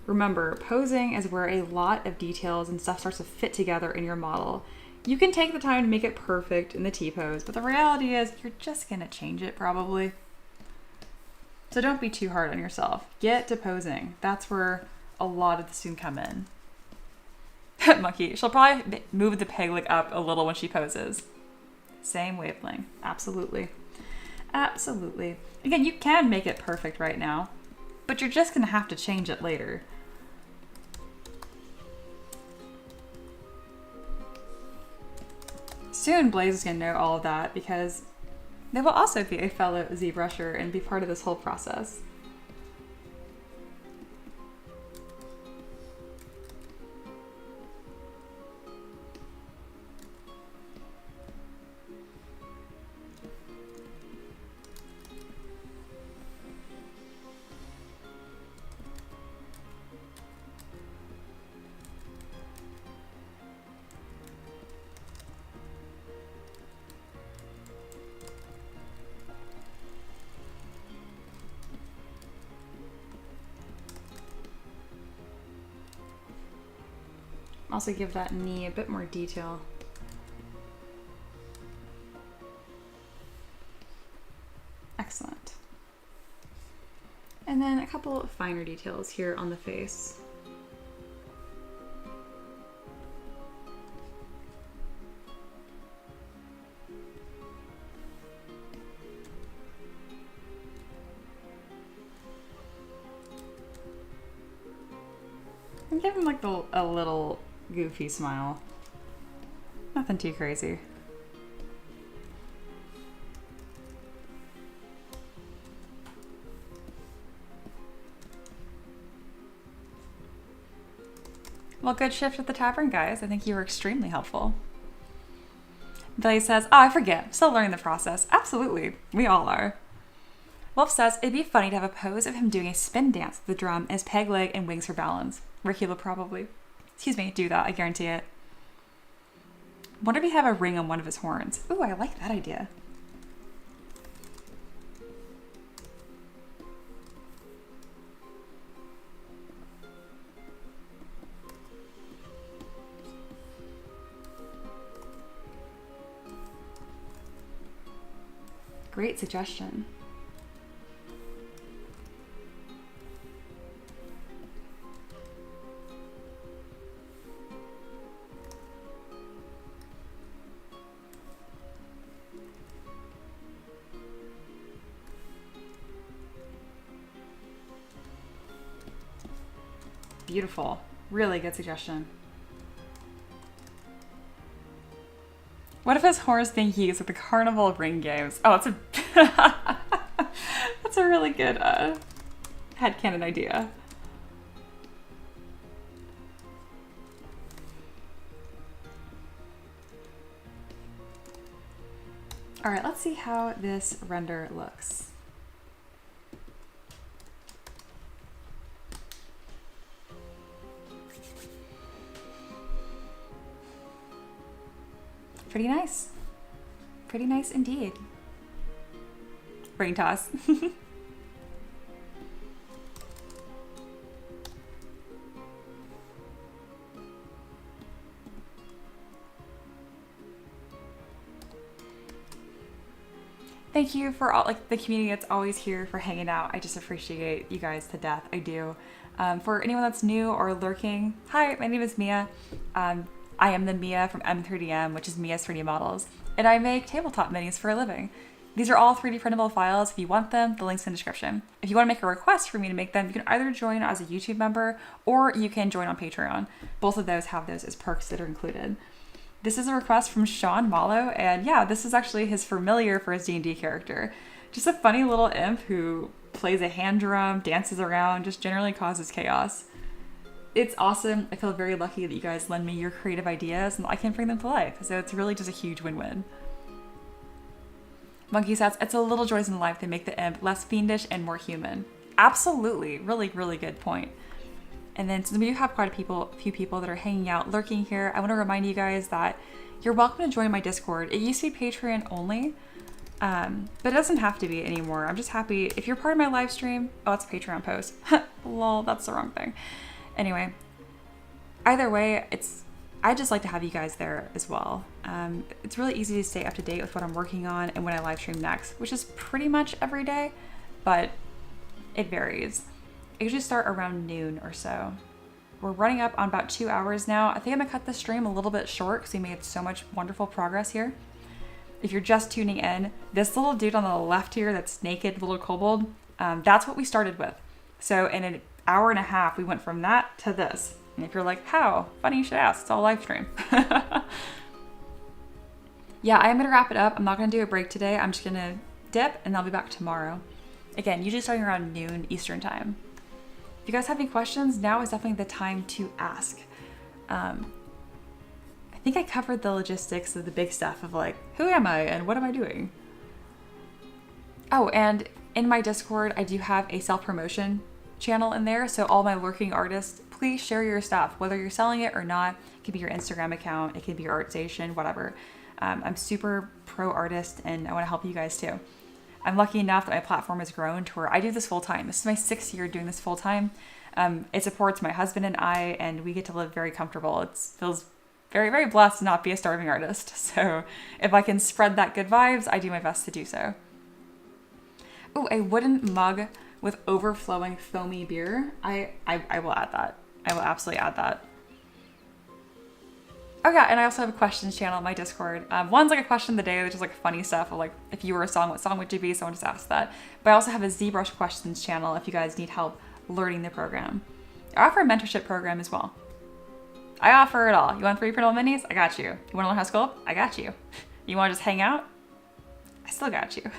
Remember, posing is where a lot of details and stuff starts to fit together in your model. You can take the time to make it perfect in the T-pose, but the reality is you're just gonna change it probably. So don't be too hard on yourself. Get to posing. That's where a lot of this can come in. Monkey, she'll probably move the peg leg up a little when she poses. Same wavelength, absolutely. Absolutely. Again, you can make it perfect right now, but you're just gonna have to change it later. Soon Blaze is going to know all of that because they will also be a fellow ZBrusher and be part of this whole process. Also give that knee a bit more detail. Excellent. And then a couple of finer details here on the face. And give him like a little goofy smile. Nothing too crazy. Well, good shift at the tavern, guys. I think you were extremely helpful. Billy says, oh, I forget. Still learning the process. Absolutely. We all are. Wolf says, it'd be funny to have a pose of him doing a spin dance with the drum and his peg leg and wings for balance. Ricky will probably, do that. I guarantee it. Wonder if he have a ring on one of his horns. Ooh, I like that idea. Great suggestion. Beautiful. Really good suggestion. What if his horns think he's at the Carnival Ring Games? Oh, that's a that's a really good headcanon idea. All right, let's see how this render looks. Pretty nice. Pretty nice indeed. Brain toss. Thank you for all the community that's always here for hanging out. I just appreciate you guys to death. I do. For anyone that's new or lurking, hi, my name is Mia. I am the Mia from M3DM, which is Mia's 3D Models, and I make tabletop minis for a living. These are all 3D printable files. If you want them, the link's in the description. If you want to make a request for me to make them, you can either join as a YouTube member or you can join on Patreon. Both of those have those as perks that are included. This is a request from Sean Mallow, and yeah, this is actually his familiar for his D&D character. Just a funny little imp who plays a hand drum, dances around, just generally causes chaos. It's awesome. I feel very lucky that you guys lend me your creative ideas and I can bring them to life. So it's really just a huge win-win. Monkey says, it's a little joys in life that make the imp less fiendish and more human. Absolutely. Really, really good point. And then since we do have quite a few people that are hanging out, lurking here, I want to remind you guys that you're welcome to join my Discord. It used to be Patreon only, but it doesn't have to be anymore. I'm just happy if you're part of my live stream. Oh, it's a Patreon post. Lol, that's the wrong thing. Anyway, either way, I just like to have you guys there as well. It's really easy to stay up to date with what I'm working on and when I live stream next, which is pretty much every day, but it varies. I usually start around noon or so. We're running up on about 2 hours now. I think I'm gonna cut the stream a little bit short because we made so much wonderful progress here. If you're just tuning in, this little dude on the left here that's naked, little kobold, that's what we started with. So in an hour and a half, we went from that to this. And if you're like, how? Funny you should ask, it's all live stream. Yeah, I'm gonna wrap it up. I'm not gonna do a break today. I'm just gonna dip and I'll be back tomorrow. Again, usually starting around noon Eastern time. If you guys have any questions, now is definitely the time to ask. I think I covered the logistics of the big stuff of like, who am I and what am I doing? Oh, and in my Discord, I do have a self-promotion channel in there. So all my lurking artists, please share your stuff, whether you're selling it or not. It could be your Instagram account, it could be your art station, whatever. I'm super pro artist and I want to help you guys too. I'm lucky enough that my platform has grown to where I do this full time. This is my 6th year doing this full time. It supports my husband and I, and we get to live very comfortable. It feels very, very blessed to not be a starving artist. So if I can spread that good vibes, I do my best to do so. Oh, a wooden mug with overflowing foamy beer. I will add that. I will absolutely add that. Oh yeah, and I also have a questions channel on my Discord. One's like a question of the day, which is like funny stuff, of like, if you were a song, what song would you be? Someone just asked that. But I also have a ZBrush questions channel if you guys need help learning the program. I offer a mentorship program as well. I offer it all. You want 3D printable minis? I got you. You want to learn how to sculpt? I got you. You want to just hang out? I still got you.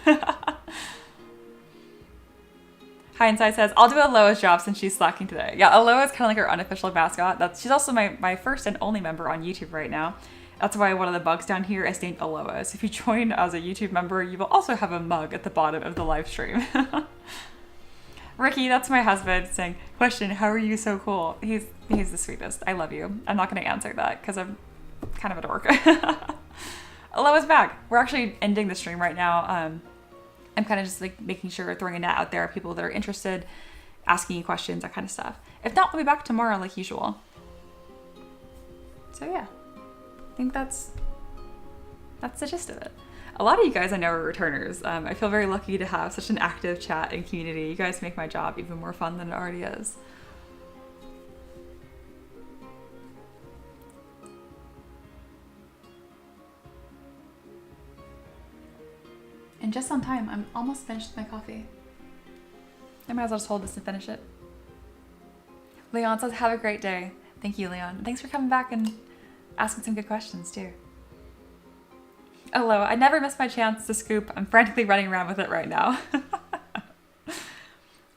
Hindsight says, I'll do Aloha's job since she's slacking today. Yeah, Aloha is kind of like our unofficial mascot. She's also my first and only member on YouTube right now. That's why one of the bugs down here is named Aloha. So if you join as a YouTube member, you will also have a mug at the bottom of the live stream. Ricky, that's my husband, saying, question, how are you so cool? He's the sweetest. I love you. I'm not going to answer that because I'm kind of a dork. Aloha's back. We're actually ending the stream right now. I'm kind of just like making sure, throwing a net out there, people that are interested, asking you questions, that kind of stuff. If not, we'll be back tomorrow like usual. So yeah, I think that's the gist of it. A lot of you guys I know are returners. I feel very lucky to have such an active chat and community. You guys make my job even more fun than it already is. And just on time, I'm almost finished my coffee. I might as well just hold this and finish it. Leon says, have a great day. Thank you, Leon. Thanks for coming back and asking some good questions too. Hello, I never miss my chance to scoop. I'm frantically running around with it right now.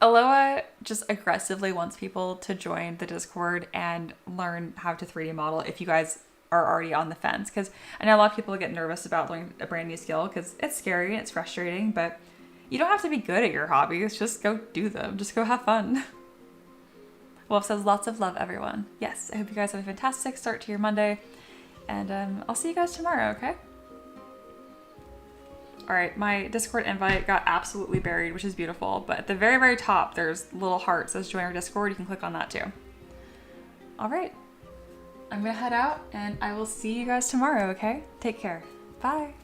Aloha just aggressively wants people to join the Discord and learn how to 3D model if you guys are already on the fence. Because I know a lot of people get nervous about learning a brand new skill because it's scary and it's frustrating, but you don't have to be good at your hobbies. Just go do them. Just go have fun. Wolf says, lots of love, everyone. Yes, I hope you guys have a fantastic start to your Monday. And I'll see you guys tomorrow, okay? All right, my Discord invite got absolutely buried, which is beautiful. But at the very, very top, there's a little heart that says join our Discord. You can click on that too. All right, I'm gonna head out and I will see you guys tomorrow, okay? Take care. Bye.